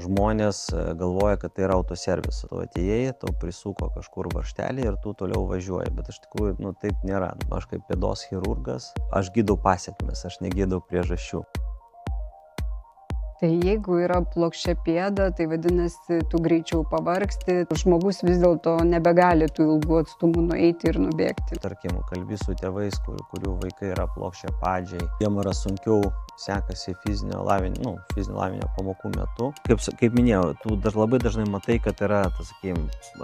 žmonės galvoja, kad tai yra autoservisas. Tu atėjai, tau prisuko kažkur varžtelį ir tu toliau važiuoji, bet iš tikrųjų, taip nėra. Aš kaip pėdos chirurgas, aš gydau pasekmes, aš negydau priežasčių. Tai jeigu yra plokščia pėda, tai vadinasi, tu greičiau pavargsti, žmogus vis dėlto nebegali tų ilgų atstumų nueiti ir nubėgti. Tarkim, kalbi su tėvais, kurių vaikai yra plokščiapadžiai, jiem yra sunkiau sekasi fizinio lavinimo pamokų metu. Kaip minėjau, tu labai dažnai matai, kad yra,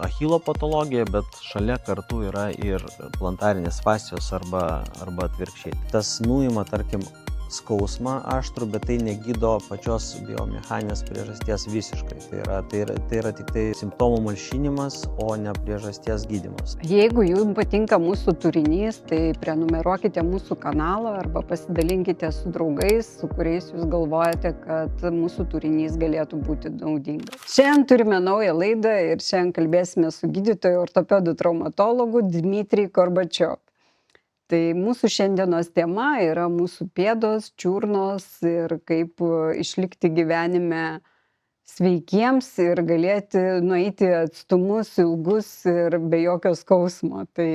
achilo patologija, bet šalia kartu yra ir plantarinės fascijos arba atvirkščiai. Tas nuima, tarkim, skausmą aštrų, bet tai negydo pačios biomechaninės priežasties visiškai. Tai yra tik tai simptomų malšinimas, o ne priežasties gydymas. Jeigu jums patinka mūsų turinys, tai prenumeruokite mūsų kanalą arba pasidalinkite su draugais, su kuriais jūs galvojate, kad mūsų turinys galėtų būti naudingas. Šiandien turime naują laidą ir šiandien kalbėsime su gydytoju ortopedu traumatologu Dmitrij Gorbačiov. Tai mūsų šiandienos tema yra mūsų pėdos, čiurnos ir kaip išlikti gyvenime sveikiems ir galėti nueiti atstumus ilgus ir be jokio skausmo. Tai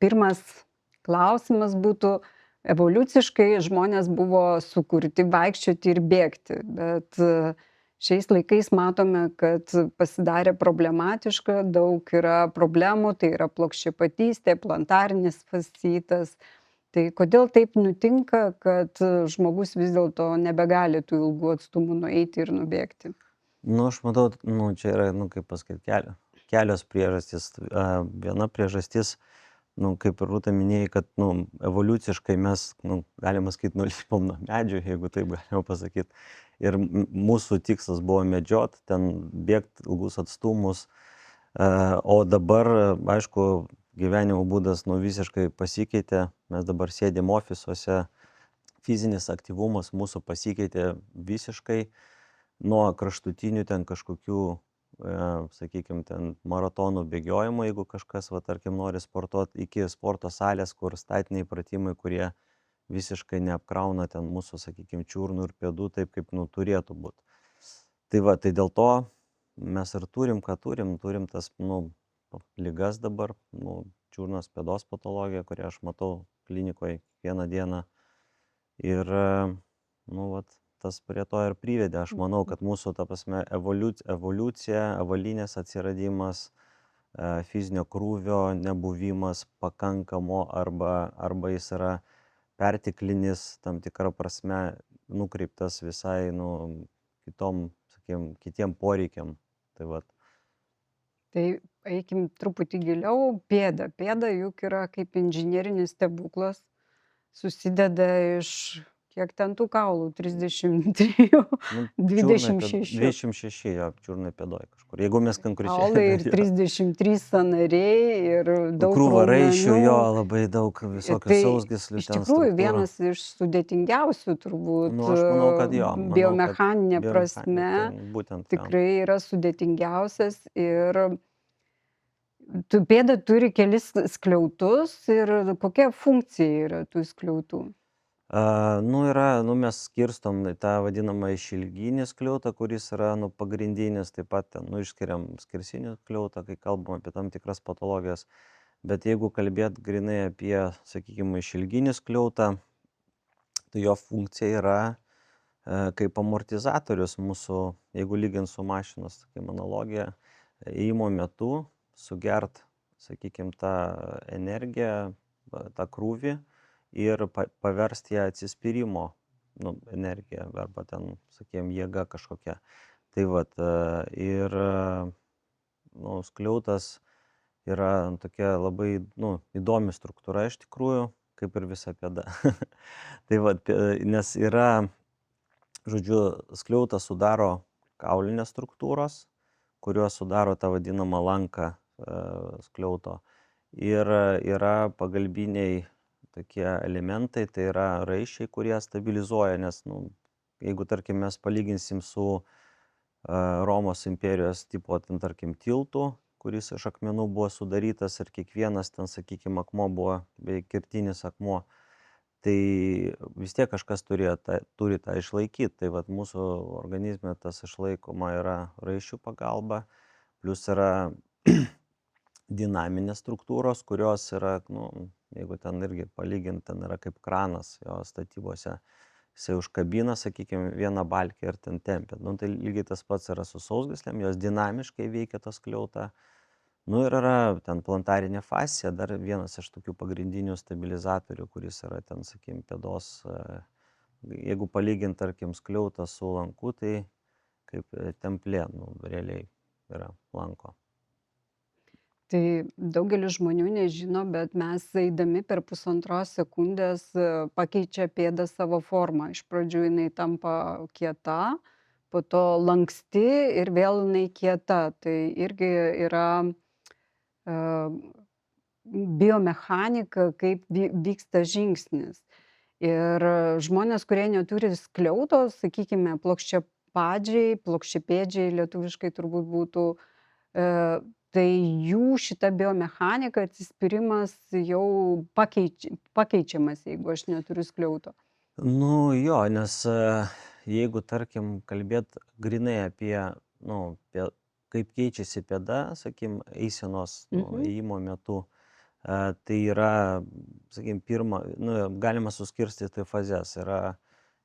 pirmas klausimas būtų, evoliuciškai žmonės buvo sukurti vaikščioti ir bėgti, bet šiais laikais matome, kad pasidarė problematiška, daug yra problemų, tai yra plokščiapatystė, plantarinis fasciitas. Tai kodėl taip nutinka, kad žmogus vis dėlto nebegali tų ilgų atstumų nueiti ir nubėgti? Aš matau, čia yra, kaip pasakyti, kelios priežastys. Viena priežastis, kaip ir Rūta minėjai, kad evoliuciškai mes, galima sakyti, nulipom nuo medžių, jeigu taip galima pasakyti. Ir mūsų tikslas buvo medžiot, ten bėgti ilgus atstumus. O dabar, aišku, gyvenimo būdas visiškai pasikeitė. Mes dabar sėdėm ofisuose. Fizinis aktyvumas mūsų pasikeitė visiškai nuo kraštutinių ten kažkokių, sakykime, ten maratonų bėgiojimo, jeigu kažkas, tarkim, nori sportuoti, iki sporto salės, kur statiniai pratimai, kurie visiškai neapkrauna ten mūsų, sakykime, čiurnų ir pėdų taip, kaip turėtų būti. Tai dėl to mes ir turim tas, ligas dabar, čiurnos pėdos patologija, kurią aš matau klinikoje kiekvieną dieną. Ir, tas prie to ir privedė. Aš manau, kad mūsų, evoliucija, avalynės atsiradimas, fizinio krūvio nebuvimas pakankamo arba jis yra perteklinis, tam tikrą prasme nukreiptas visai, kitiem poreikiam. Tai eikim truputį giliau. Pėda juk yra kaip inžinerinis stebuklas. Susideda iš, kiek ten tų kaulų, 33, 26. 26, jo, čiurnai pėdoj kažkur. Jeigu mes konkrečiai. Kaulai ir 33 sąnariai ir daug krūva raiščių, raumenų. jo, labai daug visokių sausgyslių. Iš tikrųjų, vienas iš sudėtingiausių turbūt, aš manau, kad jo. biomechaninė prasme, būtent tikrai yra sudėtingiausias. Ir pėda turi kelis skliautus ir kokia funkcija yra tų skliautų? Mes skirstom tą vadinamą išilginį skliautą, kuris yra pagrindinis, taip pat ten išskiriam skersinį skliautą, kai kalbam apie tam tikras patologijas. Bet jeigu kalbėt grinai apie, sakykime, išilginį skliautą, tai jo funkcija yra kaip amortizatorius mūsų, jeigu lygint su mašinos, tokia analogija, ėjimo metu sugert, sakykime, tą energiją, tą krūvį, ir paversti ją atsispyrimo energiją arba ten, sakykime, jėga kažkokia. Ir skliautas yra tokia labai įdomi struktūra iš tikrųjų, kaip ir visa pėda. Nes yra, žodžiu, skliautas sudaro kaulinės struktūros, kurios sudaro tą vadinamą lanką skliauto. Ir yra pagalbiniai tokie elementai, tai yra raiščiai, kurie stabilizuoja, nes, jeigu, tarkim, mes palyginsim su Romos imperijos tipo, tarkim, tiltų, kuris iš akmenų buvo sudarytas ir kiekvienas ten, sakykime, akmuo buvo, bei kertinis akmuo, tai vis tiek kažkas turi tą išlaikyt. Tai vat mūsų organizme tas išlaikoma yra raiščių pagalba, plius yra dinaminės struktūros, kurios yra, nu, jeigu ten irgi palygint, ten yra kaip kranas jo statybose. Jisai užkabina, sakykime, vieną balkę ir ten tempia. Nu, tai lygiai tas pats yra su sausgyslėm, jos dinamiškai veikia tą skliautą. Nu ir yra ten plantarinė fascija, dar vienas iš tokių pagrindinių stabilizatorių, kuris yra ten, sakykime, pėdos. Jeigu palygint, tarkim, skliautą su lanku, tai kaip templė, nu, realiai yra lanko. Tai daugelis žmonių nežino, bet mes eidami per 1,5 sekundės pakeičia pėdą savo formą. Iš pradžių jinai tampa kieta, po to lanksti ir vėl jinai kieta. Tai irgi yra biomechanika, kaip vyksta žingsnis. Ir žmonės, kurie neturi skliautos, sakykime, plokščiapėdžiai lietuviškai turbūt būtų, tai jų šita biomechanika, atsispyrimas jau pakeičiamas, jeigu aš neturiu skliauto. Nu jo, nes jeigu, tarkim, kalbėt grynai apie, nu, kaip keičiasi pėda, sakykim, eisenos, nu, ėjimo metu, tai yra, sakykim, pirma, nu, galima suskirstyti fazes.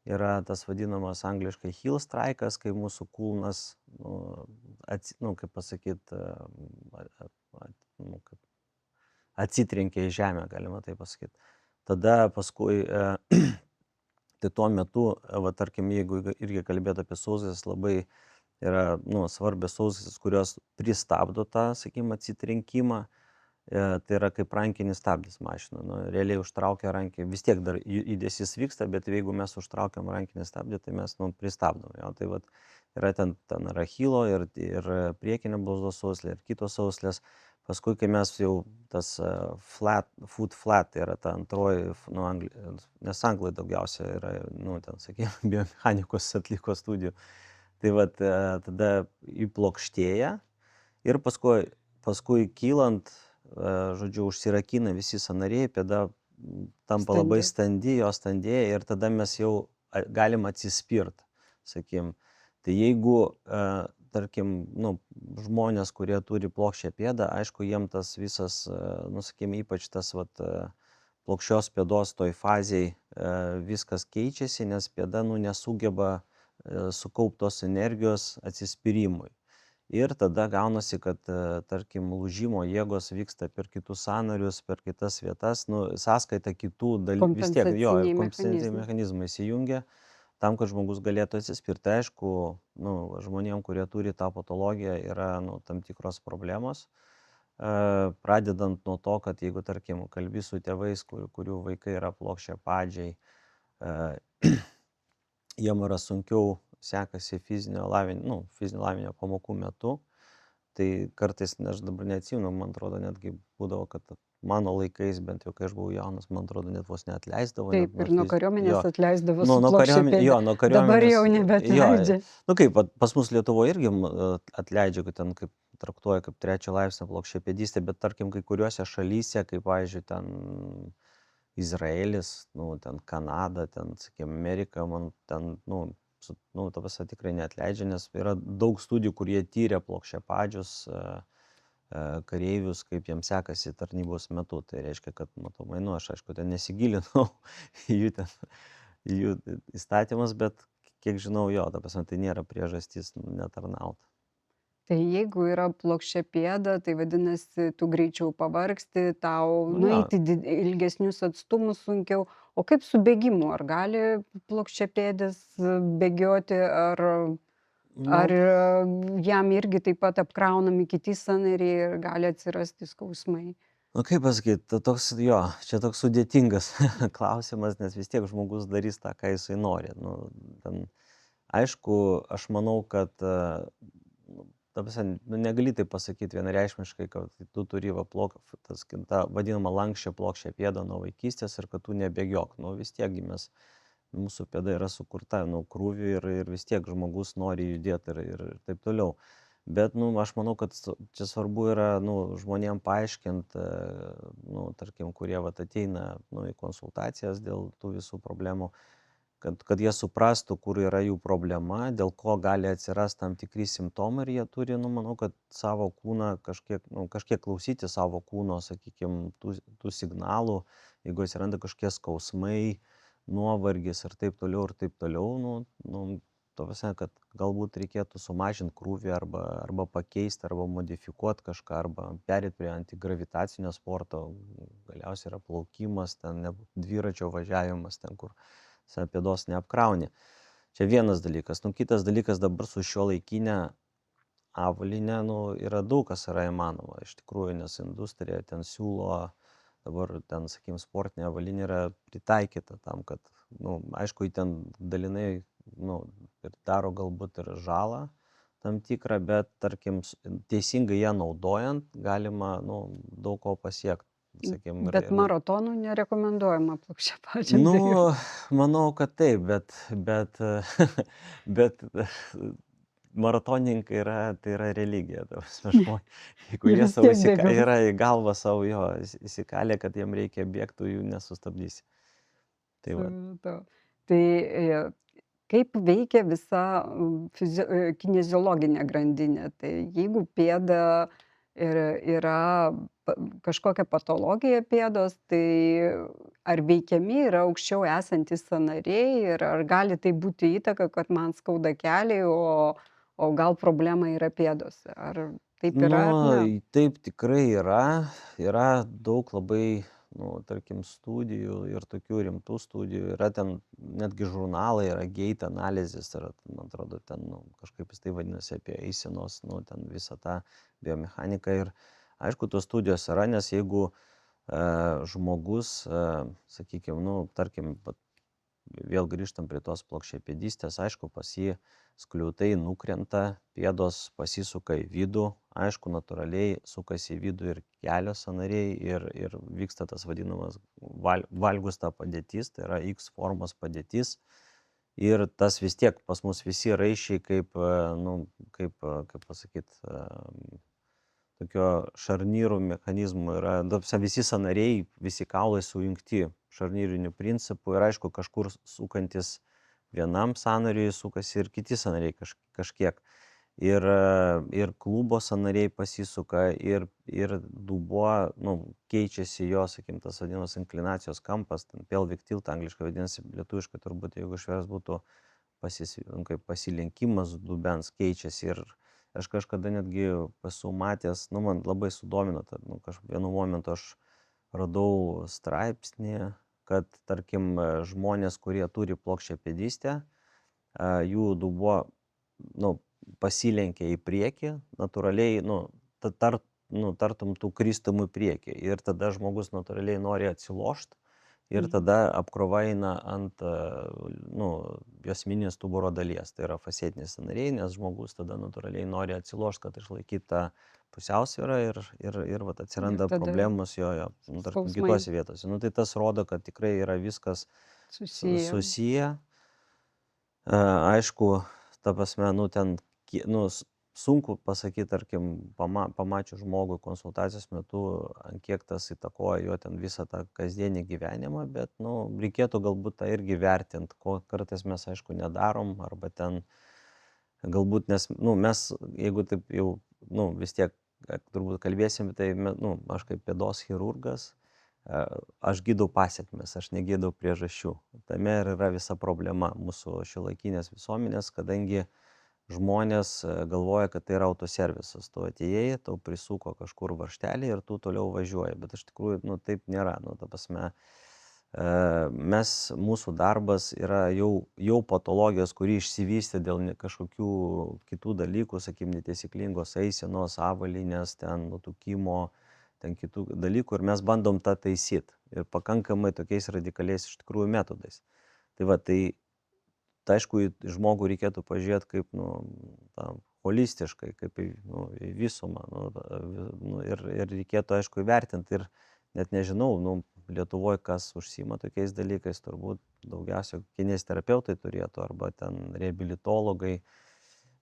Yra tas vadinamas angliškai heel strike'as, kai mūsų kūnas, kaip pasakyt, atsitrenkia į žemę, galima taip pasakyt. Tada paskui, tai tuo metu, va, tarkim, jeigu irgi kalbėt apie sausgyslės, labai yra, nu, svarbios sausgyslės, kurios pristabdo tą, sakykim, atsitrenkimą. Tai yra kaip rankinis stabdis mašina. Nu, realiai užtraukia rankinį, vis tiek dar judesys vyksta, bet jeigu mes užtraukiam rankinį stabdį, tai mes, nu, pristabdom. Jo. Tai vat, yra ten yra achilo ir priekinė blauzdos sauslė ir kitos sauslės. Paskui, kai mes jau tas foot flat, tai yra ta antroji, nu, nes anglai daugiausia yra, nu, ten, sakykime, biomechanikos atliko studijų. Tai vat, tada įplokštėja ir paskui kylant, žodžiu, užsirakina visi sąnariai, pėda tampa labai standi, jo standėja ir tada mes jau galim atsispirt, sakykim. Tai jeigu, tarkim, nu, žmonės, kurie turi plokščią pėdą, aišku, jiem tas visas, nu, sakykim, ypač tas vat, plokščios pėdos toj fazėj viskas keičiasi, nes pėda, nu, nesugeba sukauptos energijos atsispyrimui. Ir tada gaunasi, kad, tarkim, lūžimo jėgos vyksta per kitus sąnarius, per kitas vietas, nu, sąskaita kitų dalykų, vis tiek, jo, kompensaciniai mechanizmai įsijungia, tam, kad žmogus galėtų atsispirti. Aišku, nu, žmonėm, kurie turi tą patologiją, yra, nu, tam tikros problemos. Pradedant nuo to, kad jeigu, tarkim, kalbi su tėvais, kurių vaikai yra plokščiapadžiai, jiem yra sunkiau sekasi fizinio lavinimo pamokų metu. Tai kartais, aš dabar neatsimenu, man atrodo, netgi būdavo, kad mano laikais, bent jau kai aš buvau jaunas, man atrodo, net vos neatleisdavo. Taip, ir nuo kariuomenės atleisdavo su plokščia pėda. Jo, nuo kariuomenės. Dabar jau nebeatleidžia. Nu kaip, pas mus Lietuvoje irgi atleidžia, kad ten kaip traktuoja kaip 3 laipsnio plokščiapėdystė, bet tarkim, kai kuriuose šalyse, kaip, pavyzdžiui, ten Izraelis, nu, ten Kanada, ten, sakykime, Amerika, man ten, nu, ta prasme tikrai neatleidžia, nes yra daug studijų, kurie tyrė plokščiapadžius kareivius, kaip jiems sekasi tarnybos metu. Tai reiškia, kad matomai, nu, aš aišku, ten nesigilinau į jų įstatymus, bet kiek žinau, jo, ta prasme, tai nėra priežastis netarnauti. Tai jeigu yra plokščia pėda, tai vadinasi, tu greičiau pavargsti, tau nueiti ilgesnius atstumus sunkiau. O kaip su bėgimu? Ar gali plokščiapėdis bėgioti, ar jam irgi taip pat apkraunami kiti sąnariai ir gali atsirasti skausmai? Nu, kaip pasakyti, čia toks sudėtingas klausimas, nes vis tiek žmogus darys tą, ką jisai nori. Nu, aišku, aš manau, kad negali tai pasakyti vienareikšmiškai, kad tu turi tą vadinamą lanksčią plokščią pėdą nuo vaikystės ir kad tu nebėgiok. Nu, vis tiek mūsų pėda yra sukurta nuo krūvių ir vis tiek žmogus nori judėti ir taip toliau. Bet, nu, aš manau, kad čia svarbu yra, nu, žmonėm paaiškint, nu, tarkim, kurie vat ateina, nu, į konsultacijas dėl tų visų problemų, kad jie suprastų, kur yra jų problema, dėl ko gali atsirast tam tikri simptomai ir jie turi, nu, manau, kad savo kūną kažkiek klausyti savo kūno, sakykim, tų signalų, jeigu atsiranda kažkokie skausmai, nuovargis ir taip toliau, nu, ta prasme, kad galbūt reikėtų sumažint krūvį arba pakeist, arba modifikuot kažką, arba pereit prie antigravitacinio sporto. Galiausiai yra plaukimas, ten dviračio važiavimas, ten kur pėdos neapkrauni. Čia vienas dalykas. Nu, kitas dalykas dabar su šiuolaikinė avalyne, nu, yra daug kas yra įmanoma. Iš tikrųjų, nes industrija ten siūlo, dabar ten, sakykim, sportinė avalynė yra pritaikyta tam, kad, nu, aišku, ten dalinai, nu, ir daro galbūt ir žalą tam tikrą, bet, tarkim, teisingai ją naudojant, galima, nu, daug ko pasiekti. Sakykim, Bet maratonų nerekomenduojama plokščiapadžiam nu, daryti. manau, kad taip, bet maratonininkai tai yra religija, ta prasme, jeigu Jie jie vis savo tiek bėgios. yra į galvą savo jo įsikalę, kad jiem reikia bėgti, jų nesustabdysi. Tai va. Tai kaip veikia visa kineziologinė grandinė? Tai jeigu pėda yra kažkokia patologija pėdos, tai ar veikiami yra aukščiau esantys sąnariai ir ar gali tai būti įtaka, kad man skauda kelį, o gal problema yra pėdose? Ar taip yra ar ne? Nu, taip tikrai yra. Yra daug labai, nu, tarkim, studijų ir tokių rimtų studijų. Yra ten netgi žurnalai, yra gait analizės, yra, man atrodo, ten, nu, kažkaip jis tai vadinasi apie eisenos, nu, ten visą tą biomechaniką. Ir aišku, tos studijos yra, nes jeigu žmogus, sakykime, nu, tarkim, vėl grįžtam prie tos plokščiapėdystės, aišku, pas jį skliautai nukrenta, pėdos pasisuka į vidų, aišku, natūraliai sukasi į vidų ir kelio sąnariai ir vyksta tas vadinamas valgusta padėtis, tai yra X formos padėtis. Ir tas vis tiek pas mus visi raiščiai kaip, nu, kaip pasakyt, tokio šarnyrų mechanizmų yra, visi sąnariai, visi kaulai sujungti šarnyriniu principu ir aišku, kažkur sukantis vienam sąnariui sukasi ir kiti sąnariai kažkiek. Ir klubo sąnariai pasisuka ir dubuo, nu, keičiasi jo, sakykim, tas vadinamas inklinacijos kampas, ten pelvic tilt angliškai vadinasi, lietuviškai turbūt, jeigu išverst būtų pasilenkimas dubens keičiasi. Ir aš kažkada netgi esu matęs, nu, man labai sudomino, nu, vienu momentu aš radau straipsnį, kad, tarkim, žmonės, kurie turi plokščiapėdystę, jų dubuo, nu, pasilenkia į priekį, natūraliai, nu, tartum tų kristumų į priekį. Ir tada žmogus natūraliai nori atsilošt ir tada apkrova eina ant, nu, juosmeninės stuburo dalies, tai yra fascietiniai sąnariai, nes žmogus tada natūraliai nori atsilošt, kad išlaikyt tą pusiausvyrą ir vat atsiranda problemos jo, nu, tarkim, kitose vietose. Nu, tai tas rodo, kad tikrai yra viskas susiję. Aišku, ta prasme, nu, ten, nu, sunku pasakyti, tarkim, pamačius žmogui konsultacijos metu, ant kiek tas įtakoja jo ten visą tą kasdienį gyvenimą, bet, nu, reikėtų galbūt tą irgi vertinti, ko kartais mes, aišku, nedarom, arba ten galbūt, nes, nu, mes, jeigu taip jau, nu, vis tiek turbūt kalbėsim, tai, nu, aš kaip pėdos chirurgas, aš gydau pasekmes, aš negydau priežasčių. Tame ir yra visa problema mūsų šiuolaikinės visuomenės, kadangi žmonės galvoja, kad tai yra autoservisas. Tu atėjai, tau prisuko kažkur varžtelį ir tu toliau važiuoji. Bet iš tikrųjų, nu, taip nėra. Nu, ta prasme, mūsų darbas yra jau patologijos, kuri išsivystė dėl kažkokių kitų dalykų, sakykim, neteisinglingos eisenos, avalynės, ten nutukimo, ten kitų dalykų, ir mes bandom tą taisyti. Ir pakankamai tokiais radikaliais iš tikrųjų metodais. Tai va, tai aišku, į žmogų reikėtų pažiūrėti kaip, nu, holistiškai, kaip į visumą. Ir reikėtų, aišku, įvertinti. Ir net nežinau, nu, Lietuvoje kas užsiima tokiais dalykais, turbūt daugiausia kineziterapeutai turėtų, arba ten reabilitologai.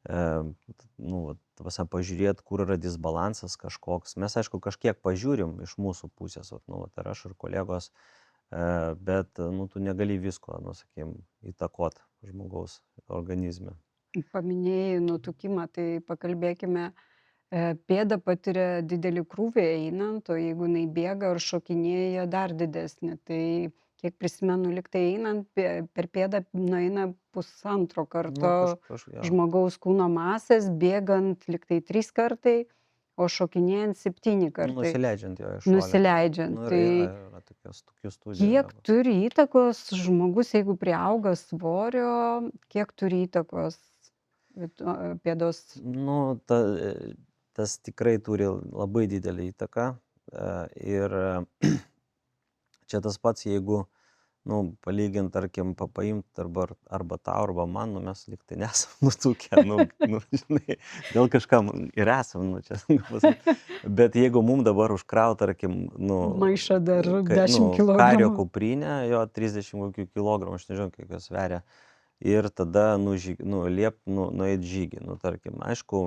nu, vat, ta prasme, pažiūrėt, kur yra disbalansas kažkoks. Mes, aišku, kažkiek pažiūrim iš mūsų pusės, vat, nu, vat, ir aš, ir kolegos, bet, nu, tu negali visko, nu, sakykim, įtakot žmogaus organizme. Paminėjai nutukimą, tai pakalbėkime. Pėda patiria didelį krūvį einant, o jeigu jinai bėga ar šokinėja, dar didesnį. Tai kiek prisimenu, liktai einant per pėdą nueina pusantro Nu, karto jo. žmogaus kūno masės, bėgant liktai 3 kartai, o šokinėjant 7 kartai. Nusileidžiant jo iš šono. Nusileidžiant. Nu, Tai yra tokių studijų. kiek turi įtakos žmogus, jeigu priauga svorio, kiek turi įtakos pėdos? Nu, tas tikrai turi labai didelį įtaką. Ir čia tas pats, jeigu, nu, palygint, tarkim, paimt arba tau, arba man, nu, mes lyg tai nesam nutukę, nu, žinai, gal kažkam ir esam, nu, čia, bet jeigu mum dabar užkraut, tarkim, nu, Maišą dar nu, 10 kario kilogramų. kuprinę, jo 30 kokių kilogramų, aš nežinau, kiek jos sveria. Ir tada nueit žygį, nu, tarkim, aišku,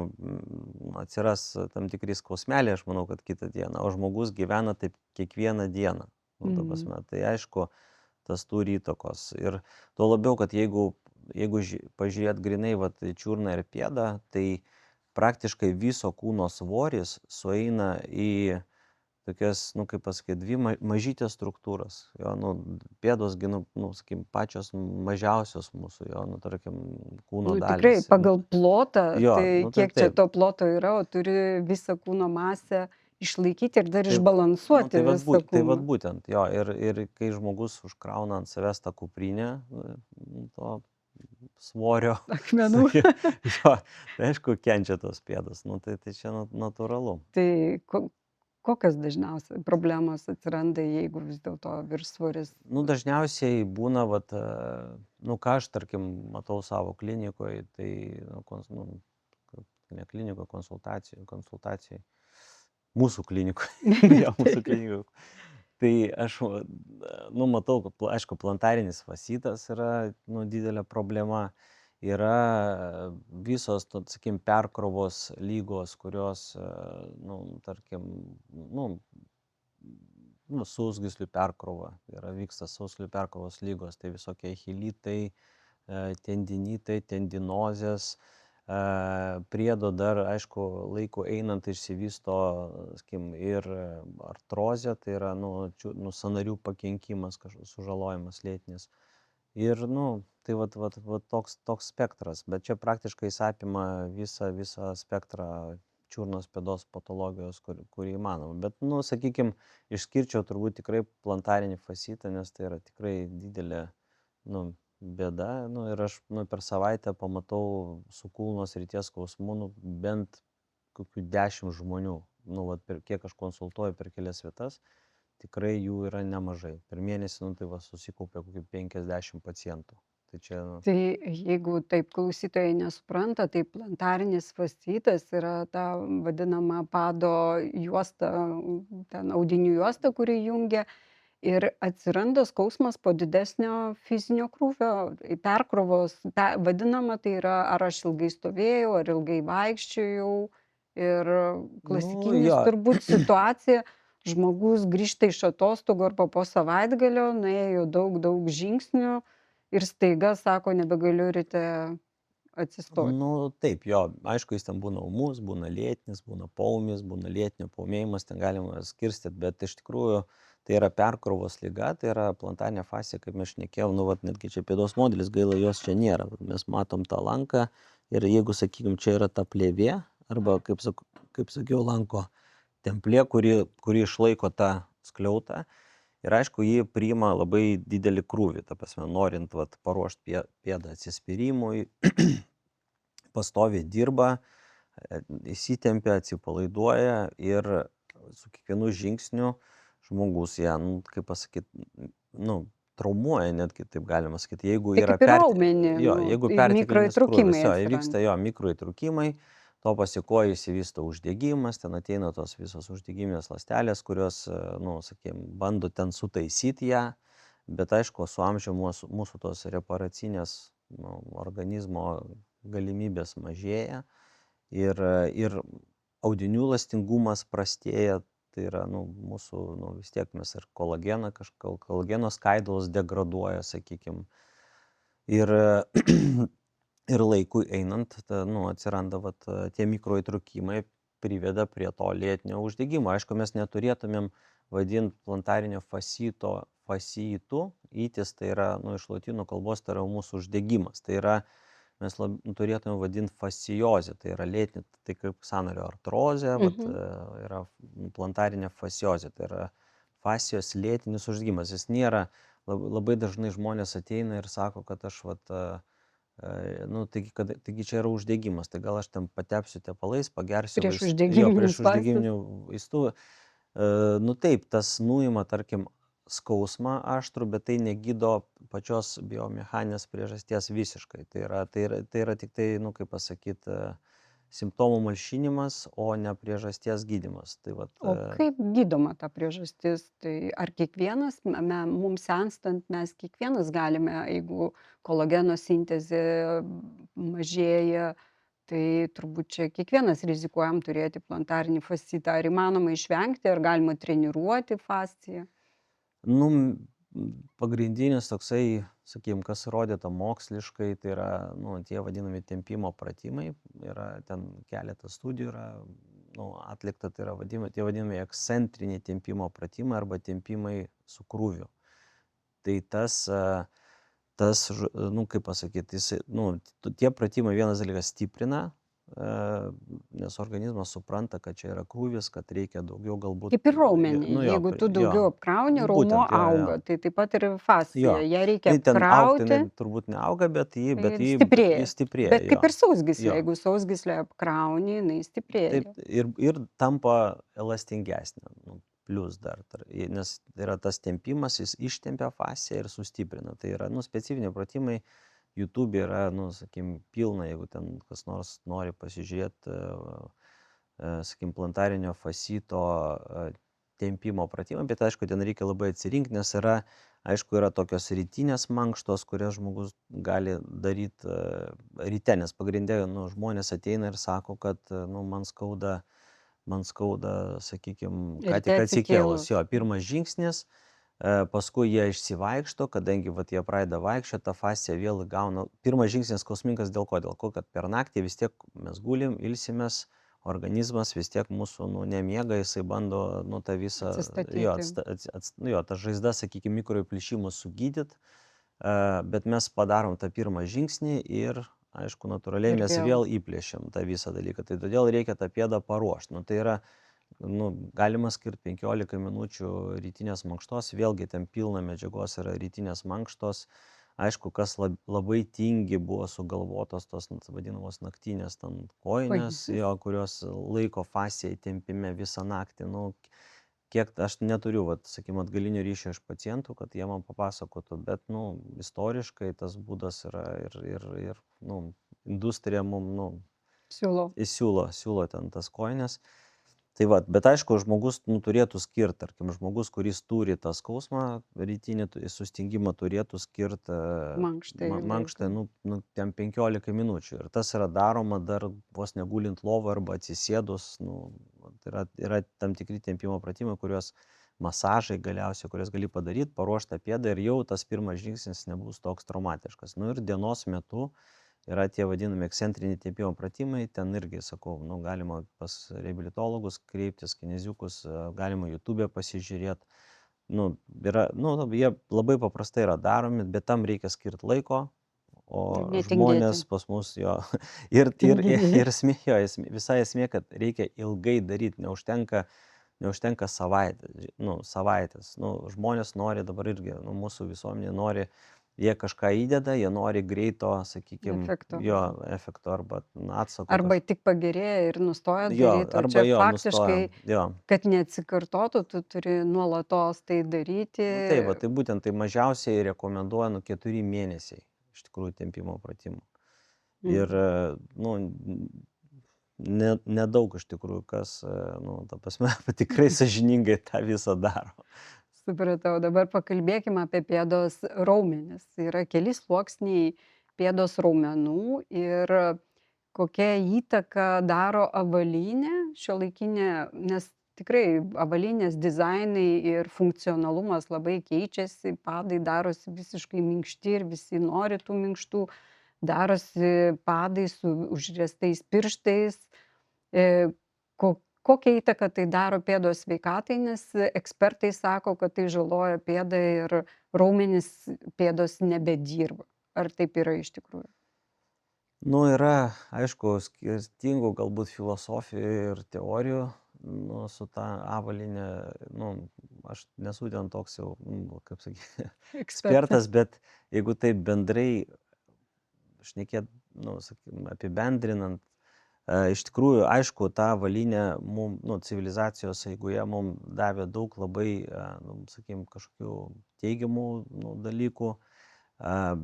atsiras tam tikri skausmeliai, aš manau, kad kitą dieną, o žmogus gyvena taip kiekvieną dieną, nu, ta prasme, tai aišku, tas turi įtakos. Ir tuo labiau, kad jeigu pažiūrėt grinai, vat, čiurną ir pėdą, tai praktiškai viso kūno svoris sueina į tokias, nu, kaip pasakyti, dvi mažytės struktūras. Jo, nu, pėdos, nu, sakykim, pačios mažiausios mūsų, jo, nu, tarkim, kūno Nu, dalys. tikrai, pagal plotą, Jo, tai nu, tai kiek čia taip. to ploto yra, o turi visą kūno masę išlaikyti ir dar Nu, išbalansuoti tai vat visą tai vat kūną. būtent, jo, ir kai žmogus užkrauna ant savęs tą kuprinę, to svorio, Akmenų. jo, tai aišku, kenčia tos pėdos, nu, tai čia natūralu. Tai kokios dažniausiai problemos atsiranda, jeigu vis dėlto viršsvoris? Nu, dažniausiai būna, vat, nu, ką aš, tarkim, matau savo klinikoje, tai, ne klinikoje, konsultacijai, mūsų klinikoje, jo, mūsų klinikoje. Tai aš, nu, matau, kad, aišku, plantarinis fascitas yra, nu, didelė problema. Yra visos, sakykim, perkrovos lygos, kurios, nu, tarkim, nu, sausgyslių perkrova, vyksta sausgyslių perkrovos lygos, tai visokie achilitai, tendinitai, tendinozės, priedo dar, aišku, laiku einant išsivysto, sakykim, ir artrozė, tai yra, nu, sąnarių pakenkimas, sužalojimas lėtinis. Ir, nu, tai vat toks spektras, bet čia praktiškai jis apima visą spektrą čiurnos pėdos patologijos, kurį įmanoma. Bet, nu, sakykim, išskirčiau turbūt tikrai plantarinį fascitą, nes tai yra tikrai didelė, nu, bėda. Nu, ir aš, nu, per savaitę pamatau su kulno srities skausmu, nu, bent kokių 10 žmonių. Nu, vat, kiek aš konsultuoju per kelias vietas, tikrai jų yra nemažai. Per mėnesį, nu, tai va, susikaupia kokių 50 pacientų. Tai čia, nu, Tai jeigu taip klausytojai nesupranta, tai plantarinis fascitas yra ta vadinama pado juosta, ten audinių juosta, kuri jungia. Ir atsiranda skausmas po didesnio fizinio krūvio, perkrovos, vadinama tai yra, ar aš ilgai stovėjau, ar ilgai vaikščiojau. Ir klasikinis jo. turbūt situacija, žmogus grįžta iš atostogų arba po savaitgalio, nuėjo daug žingsnių ir staiga sako, nebegaliu ryte atsistoti. Nu, taip, jo, aišku, jis ten būna ūmus, būna lėtinis, būna paūmis, būna lėtinio paūmėjimas, ten galima skirstyti, bet iš tikrųjų tai yra perkrovos liga, tai yra plantarinė fascija, kaip mes šnekėjom, nu, vat, netgi čia pėdos modelis, gaila, jos čia nėra. Mes matom tą lanką ir jeigu, sakykim, čia yra ta plėvė, arba, kaip sakiau, lanko templė, kuri išlaiko tą skliautą. Ir aišku, jį priima labai didelį krūvį, ta prasme, norint, vat, paruošti pėdą atsispyrimui, pastoviai dirba, įsitempia, atsipalaiduoja ir su kiekvienu žingsniu žmogus ją, nu, kaip pasakyti, nu, traumuoja, netgi taip galima sakyti. Jeigu Tai yra kaip ir raumenį, jeigu nu, perteklinis krūvis, mikroįtrūkimai įvyksta mikroįtrūkimai, to pasėkoje išsivysto uždegimas, ten ateina tos visos uždegiminės ląstelės, kurios, nu, sakykime, bando ten sutaisyti ją, bet aišku, su amžiumi mūsų tos reparacinės, nu, organizmo galimybės mažėja ir audinių elastingumas prastėja. Tai yra, nu, mūsų, nu, vis tiek mes ir kolageno skaidulos degraduoja, sakykim. Ir, ir laikui einant, nu, atsiranda tie mikroįtrūkimai, priveda prie to lėtinio uždegimo. Aišku, mes neturėtumėm vadinti plantarinio fasciitu. Itis tai yra, nu, iš lotynų kalbos, tai yra mūsų uždegimas. Tai yra, mes turėtume vadinti fasciozę, tai yra lėtinė, tai kaip sąnario artrozė, yra plantarinė fasciozė, tai yra fascijos lėtinis uždegimas. Jis nėra, labai dažnai žmonės ateina ir sako, kad aš nu, taigi čia yra uždegimas, tai gal aš ten patepsiu tepalais, pagersiu Prieš uždegiminių vaistų. Nu taip, tas nuima, tarkim, skausmą aštrų, bet tai negydo pačios biomechaninės priežasties visiškai. Tai yra tik tai, nu, kaip pasakyti, simptomų malšinimas, o ne priežasties gydymas. Tai O kaip gydoma ta priežastis? Tai ar kiekvienas, mums senstant, mes kiekvienas galime, jeigu kolageno sintezė mažėja, tai turbūt čia kiekvienas rizikuojam turėti plantarinį fascitą. Ar įmanoma išvengti, ar galima treniruoti fasciją? Nu, pagrindinis toksai, sakykim, kas įrodyta moksliškai, tai yra, nu, tie vadinami tempimo pratimai. Yra ten keletas studijų yra, nu, atlikta, tai yra tie vadinami ekscentriniai tempimo pratimai arba tempimai su krūviu. Tai nu, kaip pasakyti, nu, tie pratimai vienas dalykas stiprina, nes organizmas supranta, kad čia yra krūvis, kad reikia daugiau galbūt. Kaip ir raumenį, jeigu tu daugiau apkrauni, raumuo auga, tai taip pat ir fascija, ją reikia apkrauti. Tai turbūt neauga, bet jį stiprėja. Bet kaip ir sausgyslė, jeigu sausgyslę apkrauni, jinai stiprėja. Taip, ir tampa elastingesnė, nu, plius dar, nes yra tas tempimas, jis ištempia fasciją ir sustiprina. Tai yra, nu, specifiniai pratimai. YouTube yra, nu, sakykim, pilna, jeigu ten kas nors nori pasižiūrėti, sakykim, plantarinio fascito tempimo pratimą, bet aišku, ten reikia labai atsirinkti, nes yra, aišku, yra tokios rytinės mankštos, kurias žmogus gali daryti ryte, nes pagrindė, nu, žmonės ateina ir sako, kad, nu, man skauda, sakykim, ką tik atsikėlus. Jo, pirmas žingsnis. Paskui jie išsivaikšto, kadangi jie pradeda vaikščioti, ta fascija vėl gauna. Pirmas žingsnis skausmingas dėl ko? Dėl ko, kad per naktį vis tiek mes gulim, ilsimės, organizmas vis tiek mūsų, nu, nemiega, jisai bando, nu, tą visą, tą žaizdą, sakykime, mikroįplyšimus sugydyti, bet mes padarom tą pirmą žingsnį ir, aišku, natūraliai mes vėl įplėšiam tą visą dalyką. Tai todėl reikia tą pėdą paruošti. Nu, tai yra, nu, galima skirti 15 minučių rytinės mankštos, vėlgi ten pilna medžiagos yra rytinės mankštos. Aišku, kas labai tingi buvo sugalvotos tos vadinamos naktinės kojinės, kurios laiko fasciją įtempime visą naktį. Nu, kiek aš neturiu, sakykime, atgalinio ryšio iš pacientų, kad jie man papasakotų, bet, nu, istoriškai tas būdas yra ir nu, industrija mums, nu, siūlo ten tas kojines. Tai bet aišku, žmogus, nu, turėtų skirti, tarkim, žmogus, kuris turi tą skausmą rytinį sustingimą, turėtų skirti mankštą, nu, ten 15 minučių. Ir tas yra daroma dar vos negulint lovą arba atsisėdus. Nu, tai yra tam tikri tempimo pratimai, kuriuos masažai galiausiai, kuriuos gali padaryti, paruošti pėdą ir jau tas pirmas žingsnis nebus toks traumatiškas. Nu ir dienos metu yra tie vadinami ekscentriniai tempimo pratimai, ten irgi, sakau, nu, galima pas reabilitologus kreiptis, kineziukus, galima YouTube pasižiūrėti. Nu, jie labai paprastai yra daromi, bet tam reikia skirti laiko, o žmonės pas mus jo. Ir visai esmė, kad reikia ilgai daryti, neužtenka savaitės. Nu, žmonės nori dabar irgi, nu, mūsų visuomenė nori. Jie kažką įdeda, jie nori greito, sakykime, efekto arba atsako. Arba tik pagerėja ir nustoja daryti. O čia faktiškai, kad neatsikartotų, tu turi nuolatos tai daryti. Taip, tai būtent tai mažiausiai rekomenduoja 4 mėnesiai iš tikrųjų tempimo pratimų. Ir, nu, nedaug iš tikrųjų, kas, nu, ta prasme, tikrai sąžiningai tą visą daro. Supratau, dabar pakalbėkime apie pėdos raumenis. Yra keli sluoksniai pėdos raumenų ir kokią įtaką daro avalynė šiuolaikinė, nes tikrai avalynės dizainai ir funkcionalumas labai keičiasi, padai darosi visiškai minkšti ir visi nori tų minkštų, darosi padai su užriestais pirštais. E, Kokią įtaką tai daro pėdos sveikatai, nes ekspertai sako, kad tai žaloja pėdą ir raumenys pėdos nebedirba. Ar taip yra iš tikrųjų? Nu, yra, aišku, skirtingų galbūt filosofijų ir teorijų, nu, su ta avalyne, nu, aš nesu ten toks jau, kaip sakyti, Ekspertas. ekspertas, bet jeigu taip bendrai šnekėt, nu, sakykim, apibendrinant, iš tikrųjų, aišku, ta avalynė mum, nu, civilizacijos eigoje mum davė daug labai, nu, sakykim, kažkokių teigiamų, nu, dalykų,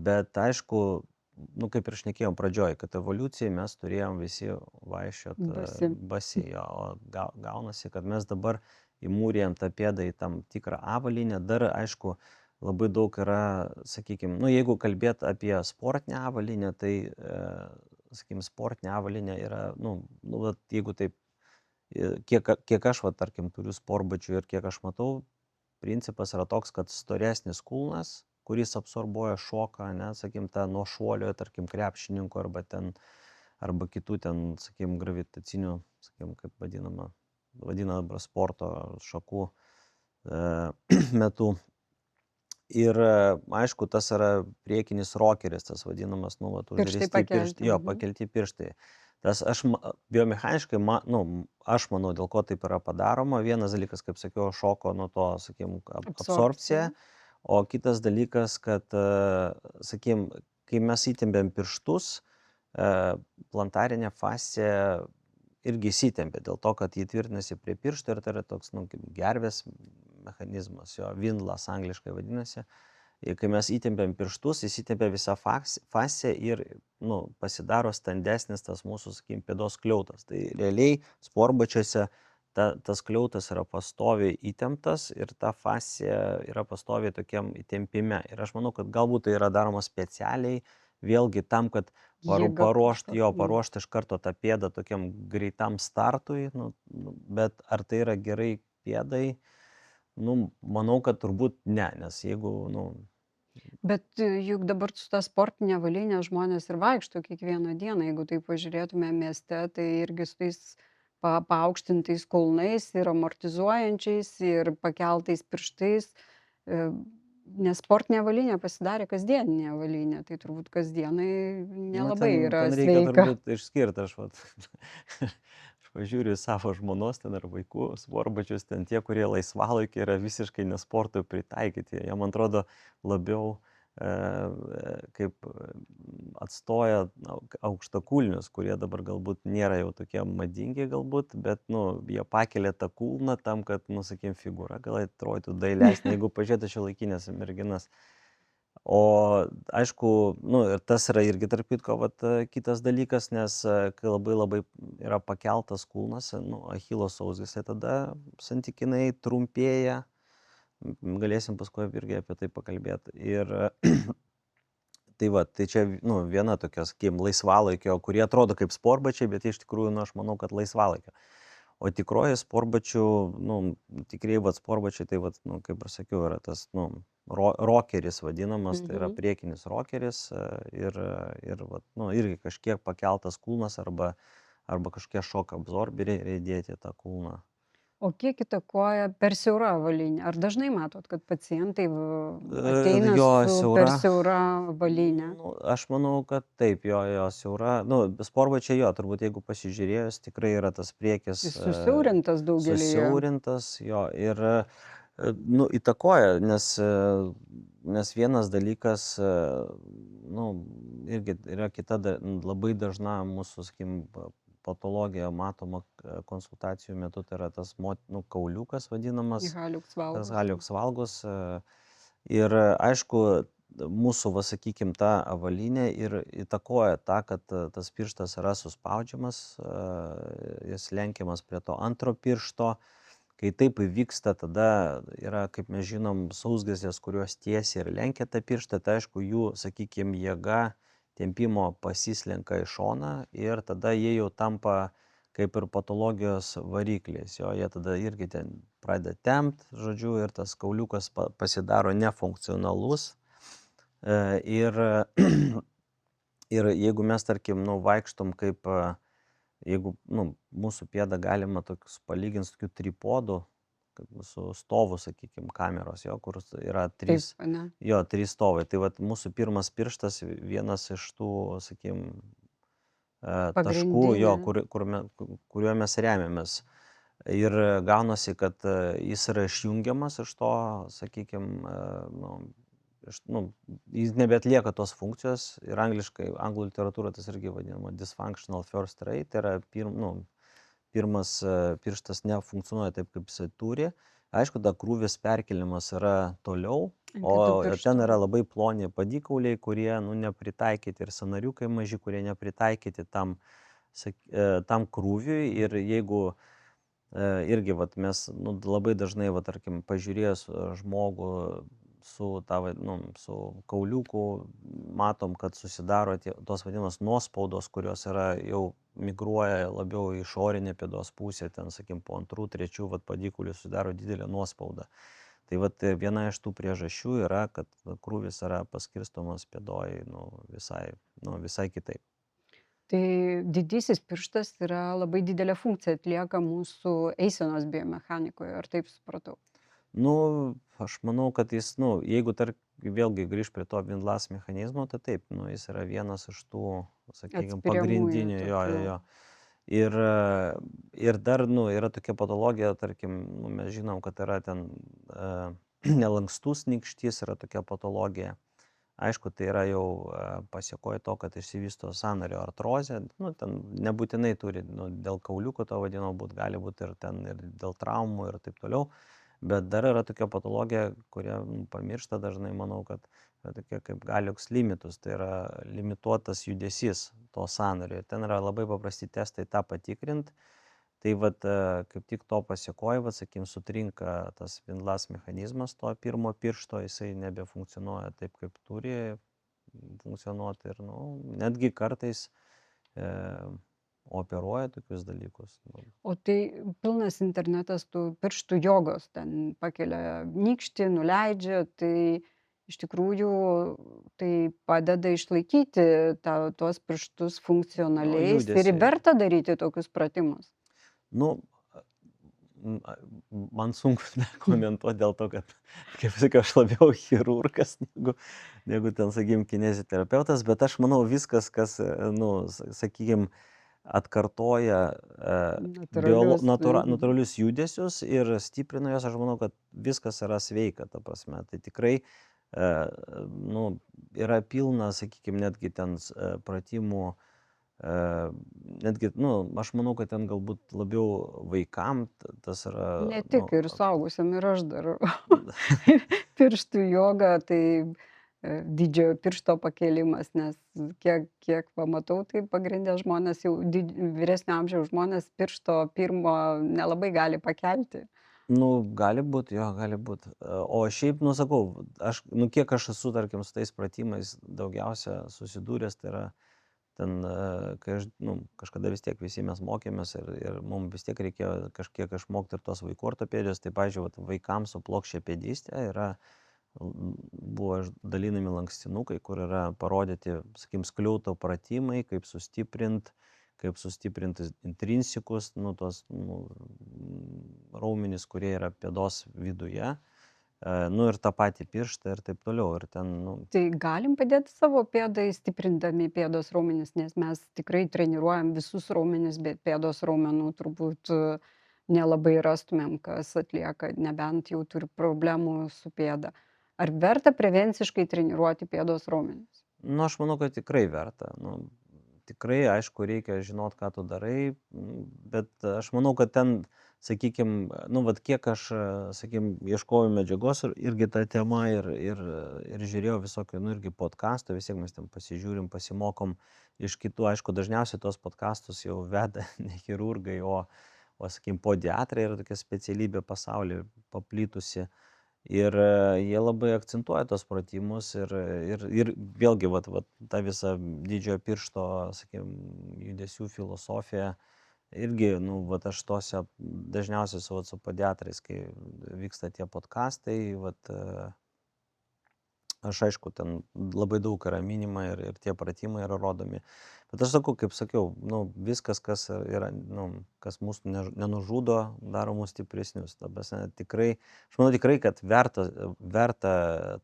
bet aišku, nu, kaip ir šnekėjom pradžioj, kad evoliucijai mes turėjom visi vaikščiot Basi. basi, jo, o gaunasi, kad mes dabar įmūrijam tą pėdą į tam tikrą avalynę. Dar, aišku, labai daug yra, sakykime, nu, jeigu kalbėt apie sportinę avalynę, tai, sakykime, sportinė avalynė yra, nu, vat, jeigu taip, kiek aš, va, tarkim, turiu sportbačių ir kiek aš matau, principas yra toks, kad storesnis kulnas, kuris absorbuoja šoką, ne, sakykim, tą nuo šuolio, tarkim, krepšininkų arba kitų ten, sakykim, gravitacinių, sakykim, kaip vadinama sporto šakų metu. Ir aišku, tas yra priekinis rokeris, tas vadinamas, nu, Pirštai pakelti. pakelti pirštai. Tas biomechaniškai, nu, aš manau, dėl ko taip yra padaroma. Vienas dalykas, kaip sakiau, šoko nuo to, sakykim, absorpcija. O kitas dalykas, kad, sakykim, kai mes įtempiam pirštus, plantarinė fascija irgi įsitempia dėl to, kad jį tvirtinasi prie piršto ir tai yra toks, nu, kaip gervės mechanizmas, jo vinlas angliškai vadinasi. Ir kai mes įtempiam pirštus, įsitempia visa fascija ir, nu, pasidaro standesnis tas mūsų, sakykim, pėdos kliautas. Tai realiai sportbačiuose tas kliautas yra pastoviai įtemptas ir ta fascija yra pastoviai tokiam įtempime. Ir aš manau, kad galbūt tai yra daroma specialiai, vėlgi tam, kad paruošti iš karto tą pėdą tokiam greitam startui, nu, bet ar tai yra gerai pėdai, nu, manau, kad turbūt ne, nes jeigu, nu... Bet juk dabar su ta sportinė avalynė žmonės ir vaikšto kiekvieną dieną, jeigu taip pažiūrėtume mieste, tai irgi su tais paaukštintais kulnais ir amortizuojančiais ir pakeltais pirštais, nes sportinė avalynė pasidarė kasdieninė avalynė, tai turbūt kasdienai nelabai yra ten sveika. reikia turbūt išskirti, aš pažiūriu į savo žmonos ten ar vaikų sportbačius, ten tie, kurie laisvalaikiai yra visiškai nesportui pritaikyti, jie, man atrodo, labiau kaip atstoja aukštakulnius, kurie dabar galbūt nėra jau tokie madingi galbūt, bet, nu, jie pakelia tą kulną tam, kad, nu, sakykime, figūra gal atrodytų dailesnė, jeigu pažiūrėtų šiuolaikinės merginas. O aišku, nu, ir tas yra irgi tarp kitko, vat, kitas dalykas, nes kai labai yra pakeltas kulnas, nu, Achilo sausgyslė tada santykinai trumpėja. Galėsim paskui irgi apie tai pakalbėti. Ir tai va, tai čia, nu, viena tokia, sakykim, laisvalaikio, kurie atrodo kaip sportbačiai, bet iš tikrųjų, nu, aš manau, kad laisvalaikio. O tikroji sportbačių, nu, tikrai, va, sportbačiai, tai, va, nu, kaip ir sakiau, yra tas, nu, rokeris vadinamas, tai yra priekinis rokeris ir va, nu, irgi kažkiek pakeltas kulnas arba kažkokie šoko absorberiai įdėti tą kulną. O kiek įtakoja per siaura avalynė? Ar dažnai matot, kad pacientai ateina su per siaura avalynė? Nu, aš manau, kad taip, jo siaura. Nu, sportbačiai jo, turbūt jeigu pasižiūrėjus, tikrai yra tas priekis susiaurintas daugelį. Susiaurintas, jo, ir, nu, įtakoja, nes vienas dalykas, nu, irgi yra kita labai dažna mūsų, sakykim, patologija matoma konsultacijų metu, tai yra tas, nu, kauliukas vadinamas, tas haliuks valgus. Ir aišku, mūsų, va, sakykim, ta avalynė ir įtakoja tą, kad tas pirštas yra suspaudžiamas, jis lenkiamas prie to antro piršto. Kai taip įvyksta, tada yra, kaip mes žinom, sausgyslės, kurios tiesia ir lenkia tą pirštą, tai aišku, jų, sakykim, jėga tempimo pasislenka į šoną ir tada jie jau tampa kaip ir patologijos variklis. Jo, jie tada irgi ten pradeda tempt, žodžiu, ir tas kauliukas pasidaro nefunkcionalus. Ir, ir jeigu mes, tarkim, vaikštom kaip, jeigu mūsų pėdą galima tokius palyginti su tokiu tripodu, su stovu, sakykime, kameros, jo, kur yra trys, Taip, ane? trys stovai. Tai vat mūsų pirmas pirštas vienas iš tų, sakykime, taškų, jo, Pagrindinė. kuriuo mes remiamės. Ir gaunasi, kad jis yra išjungiamas iš to, sakykime, jis nebeatlieka tos funkcijos ir angliškai, anglų literatūra tas irgi vadinama dysfunctional first rate, tai yra pirmas pirštas nefunkcionuoja taip, kaip jisai turi. Aišku, da krūvis perkelimas yra toliau, Ant o kitų pirštų. ten yra labai ploni padikauliai, kurie nepritaikyti, ir sąnariukai maži, kurie nepritaikyti tam krūviui. Ir jeigu irgi vat, mes labai dažnai, vat, tarkim, pažiūrėjus žmogų su kauliuku, matom, kad susidaro tos vadinamos nuospaudos, kurios yra jau migruoja labiau į išorinę pėdos pusę, ten, sakykim, po 2-3 padikaulių susidaro didelė nuospauda. Tai vat viena iš tų priežasčių yra, kad krūvis yra paskirstomas pėdoj visai kitaip. Tai didysis pirštas yra labai didelę funkciją atlieka mūsų eisenos biomechanikoje, ar taip supratau? Aš manau, kad jis, jeigu vėlgi grįžt prie to Windlass mechanizmo, tai taip, jis yra vienas iš tų, sakykime, pagrindinių, jo. Ir dar, yra tokia patologija, tarkim, mes žinom, kad yra ten nelankstus nykštys, yra tokia patologija. Aišku, tai yra jau pasiekoja to, kad išsivysto sąnario artrozė, ten nebūtinai turi, dėl kauliuko to vadinamo būt, gali būti ir ten ir dėl traumų ir taip toliau. Bet dar yra tokia patologija, kurią pamiršta dažnai, manau, kad yra tokia kaip Galiux limitus, tai yra limituotas judesys to sąnario. Ten yra labai paprasti testai tą patikrint. Tai vat, kaip tik to pasiekoja, sakykim, sutrinka tas Windlass mechanizmas to pirmo piršto, jisai nebefunkcionuoja taip, kaip turi funkcionuoti. Ir netgi kartais operuoja tokius dalykus. O tai pilnas internetas tų pirštų jogos, ten pakelia nykštį, nuleidžia, tai iš tikrųjų tai padeda išlaikyti tuos pirštus funkcionaliais ir judesiai. verta daryti tokius pratimus. Man sunku komentuoti dėl to, kad, kaip sakiau, aš labiau chirurgas negu ten, sakykime, kineziterapeutas, bet aš manau viskas, kas, sakykime, atkartoja natūralius judesius ir stiprina juos, aš manau, kad viskas yra sveika, ta prasme. Tai tikrai yra pilna, sakykime, netgi ten pratimų, netgi, aš manau, kad ten galbūt labiau vaikam tas yra. Ne tik, ir suaugusiam, ir aš darau. Pirštų joga, tai didžiojo piršto pakėlimas, nes kiek pamatau, tai pagrindė žmonės, jau vyresnio amžiaus žmonės piršto pirmo nelabai gali pakelti. Gali būti, jo, gali būti. O šiaip, sakau, kiek aš esu, tarkim, su tais pratimais daugiausia susidūręs, tai yra ten, kai aš, kažkada vis tiek visi mes mokėmės ir mums vis tiek reikėjo kažkiek išmokti ir tos vaikų ortopedijos. Tai, pavyzdžiui, vaikams su plokščiapėdystė buvo dalinami lankstinukai, kur yra parodyti, sakykim, skliauto pratimai, kaip sustiprinti intrinsikus, tos raumenys, kurie yra pėdos viduje, ir tą patį pirštą ir taip toliau. Ir ten, Tai galim padėti savo pėdai, stiprindami pėdos raumenis, nes mes tikrai treniruojam visus raumenis, bet pėdos raumenų turbūt nelabai rastumėm, kas atlieka, nebent jau turi problemų su pėda. Ar verta prevenciškai treniruoti pėdos raumenis? Aš manau, kad tikrai verta. Tikrai, aišku, reikia žinot, ką tu darai, bet aš manau, kad ten, sakykime, kiek aš, sakykime, ieškojau medžiagos irgi tą temą ir žiūrėjau visokių, irgi podcastų, vis tiek mes ten pasižiūrim, pasimokom iš kitų. Aišku, dažniausiai tos podcastus jau veda ne chirurgai, o sakykime, podiatrai yra tokia specialybė pasaulyje paplitusi. Ir jie labai akcentuoja tos pratimus ir vėlgi ta visa didžiojo piršto, sakykim, judesių filosofija irgi, nu, vat aš tose dažniausiai su pediatrais, kai vyksta tie podkastai, aš aišku, ten labai daug yra minima ir tie pratimai yra rodomi. Bet aš sakau, kaip sakiau, nu, viskas, kas yra, nu, kas mūsų nenužudo, daro mus stipresnius. Ta prasme, tikrai, aš manau tikrai, kad verta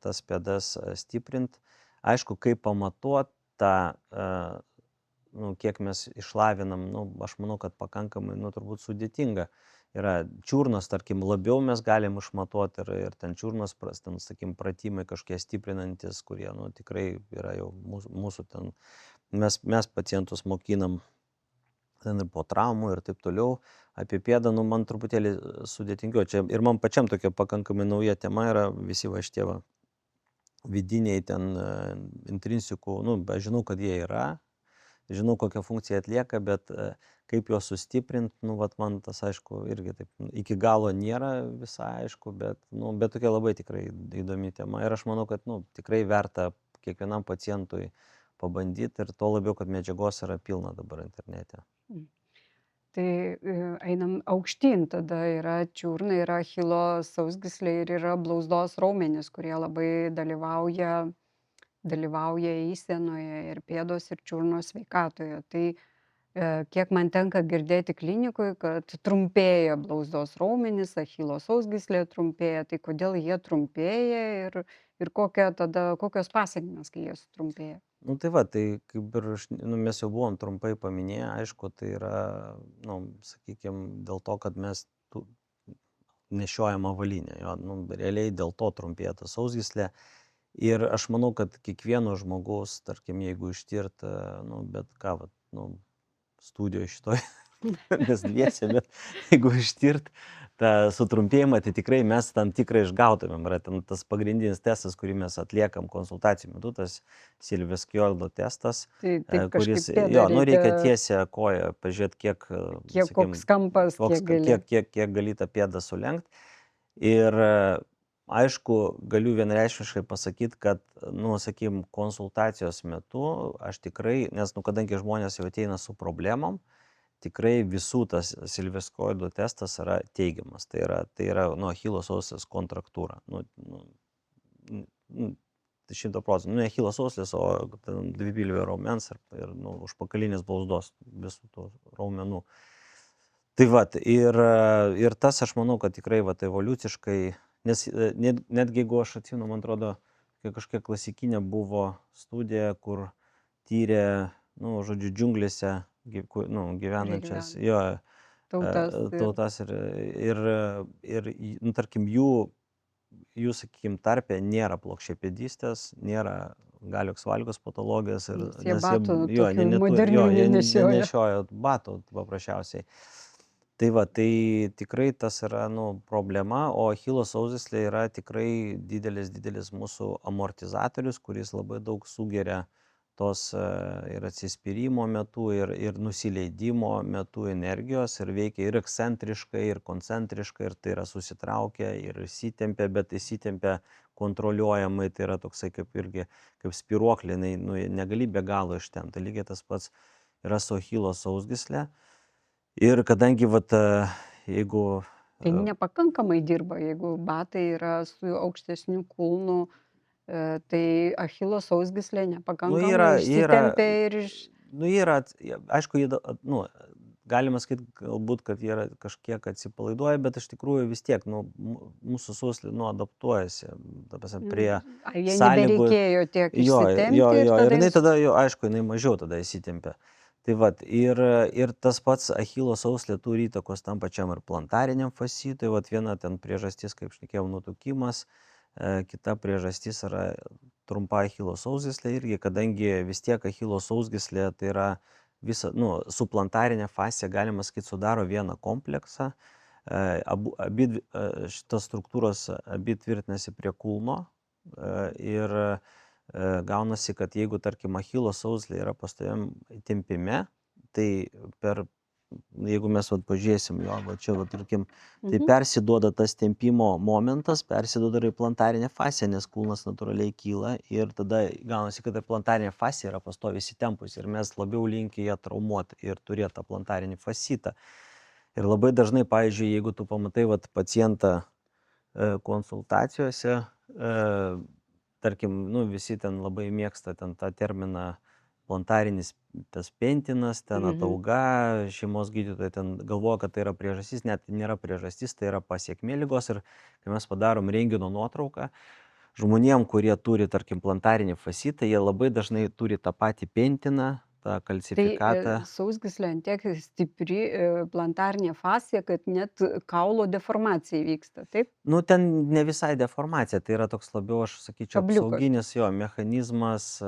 tas pėdas stiprint. Aišku, kaip pamatuot tą, nu, kiek mes išlavinam, nu, aš manau, kad pakankamai, nu, turbūt sudėtinga. Yra čiurnos, tarkim, labiau mes galim išmatuot ir ten čiurnos, ten, sakykim, pratimai kažkokie stiprinantis, kurie, nu, tikrai yra jau mūsų ten, mes pacientus mokinam ten ir po traumų ir taip toliau. Apie pėdą, nu, man truputėlį sudėtingiau. Čia ir man pačiam tokia pakankamai nauja tema yra visi va šitie va vidiniai ten intrinsikų, nu, aš žinau, kad jie yra, žinau, kokią funkciją atlieka, bet kaip juos sustiprint, nu, vat man tas, aišku, irgi taip iki galo nėra visai aišku, bet, nu, bet tokia labai tikrai įdomi tema. Ir aš manau, kad, nu, tikrai verta kiekvienam pacientui pabandyti ir tuo labiau, kad medžiagos yra pilna dabar internete. Tai einam aukštyn, tada yra čiurna, yra achilo sausgyslė ir yra blauzdos raumenys, kurie labai dalyvauja eisenoje ir pėdos ir čiurnos sveikatoje. Tai kiek man tenka girdėti klinikui, kad trumpėja blauzdos raumenys, achilo sausgyslė trumpėja, tai kodėl jie trumpėja ir kokios pasekmės, kai jie sutrumpėja? Nu tai va, tai kaip ir nu, mes jau buvom trumpai paminėję, aišku, tai yra, nu, sakykime, dėl to, kad mes nešiojam avalynę, jo, nu, realiai dėl to trumpėja ta sausgyslė. Ir aš manau, kad kiekvieno žmogaus, tarkim, jeigu ištirt, nu, bet ką, vat, nu, studijoje šitoj, mes dviese, bet jeigu ištirt tą sutrumpėjimą, tai tikrai mes tam tikrą išgautumėm. Yra ten tas pagrindinis testas, kurį mes atliekam konsultacijų metu, tas Silvio-Skjoldo testas, Tai kuris, kažkaip jo, pėdą nu, reikia reikia, tiesią koją, pažiūrėti, kiek, sakykim, koks kampas, kiek gali. kiek gali tą pėdą sulenkt. Ir aišku, galiu vienareikšmiškai pasakyti, kad, nu, sakykim, konsultacijos metu aš tikrai, nes, nu, kadangi žmonės jau ateina su problemom, tikrai visų tas Silvio-Skjoldo testas yra teigiamas. Tai yra nu, achilo sauslės kontraktūra. Nu, 100%. Nu, ne achilo sauslės, o dvipilvio raumens ir nu, užpakalinės blauzdos visų tų raumenų. Tai va, ir tas aš manau, kad tikrai va, evoliuciškai, nes netgi jeigu aš atsimenu, man atrodo, kažkokia klasikinė buvo studija, kur tyrė, nu, žodžiu, džiunglėse gyvenančias jo tautas ir nu, tarkim, jų, sakykim, tarpe nėra plokščiapėdystės, nėra galios valgos patologijos ir Jie batų tokių jie modernių nenešioja. nenešioja batų paprasčiausiai. Tai va, tai tikrai tas yra, nu, problema, o achilo sausgyslė yra tikrai didelis mūsų amortizatorius, kuris labai daug sugeria tos ir atsispyrimo metu, ir nusileidimo metu energijos, ir veikia ir ekscentriškai, ir koncentriškai, ir tai yra susitraukia, ir įsitempia, bet įsitempia kontroliuojamai, tai yra toksai kaip irgi, kaip spiruoklė, nu, negali be galo ištempti. Lygiai tas pats yra su achilo sausgyslė. Ir kadangi, vat, jeigu... Tai nepakankamai dirba, jeigu batai yra su aukštesniu kulnu, tai achilo sausgyslė nepakankamai išsitempia ir Nu, yra, aišku, nu, galima sakyti, galbūt, kad jie yra kažkiek atsipalaiduoja, bet iš tikrųjų vis tiek, nu, mūsų sauslė, nu, adaptuojasi, ta prasme, prie jie sąlygų. nebereikėjo tiek Jo, išsitempti ir jinai jis- tada, aišku, jinai mažiau tada įsitempia. Tai vat, ir tas pats achilo sauslė turi įtakos tam pačiam ir plantariniam fascitui. Vat viena ten priežastis, kaip šnekėjau, nutukimas, kita priežastis yra trumpa achilo sausgyslė irgi, kadangi vis tiek achilo sausgyslė tai yra visa, nu, su plantarinė fascija, galima sakyti, sudaro vieną kompleksą. Šitas struktūros abi tvirtinasi prie kulno ir gaunasi, kad jeigu, tarkim, achilo sausgyslė yra pastoviam tempime, tai per jeigu mes vat pažiūrėsim jo, va čia, va, tarkim, tai Mhm. persiduoda tas tempimo momentas, persiduoda ir į plantarinę fasciją, nes kūnas natūraliai kyla ir tada gaunasi, kad ir plantarinė fascija yra pastoviai įsitempusi ir mes labiau linkę ją traumuoti ir turėti tą plantarinį fascitą. Ir labai dažnai, pavyzdžiui, jeigu tu pamatai vat, pacientą konsultacijose, tarkim, nu, visi ten labai mėgsta ten tą terminą plantarinis tas pentinas, ten Mhm. atauga, šeimos gydytojai ten galvoja, kad tai yra priežastis, net nėra priežastis, tai yra pasiekmė ligos ir kai mes padarom rentgeno nuotrauką, žmonėm, kurie turi, tarkim, plantarinį fascitą, jie labai dažnai turi tą patį pentiną, tą Tai kalcifikatą. sausgyslė ant tiek stipri plantarinė fascija, kad net kaulo deformacija įvyksta, taip? Nu, ten ne visai deformacija, tai yra toks labiau, aš sakyčiau, Kabliukas. apsauginis jo mechanizmas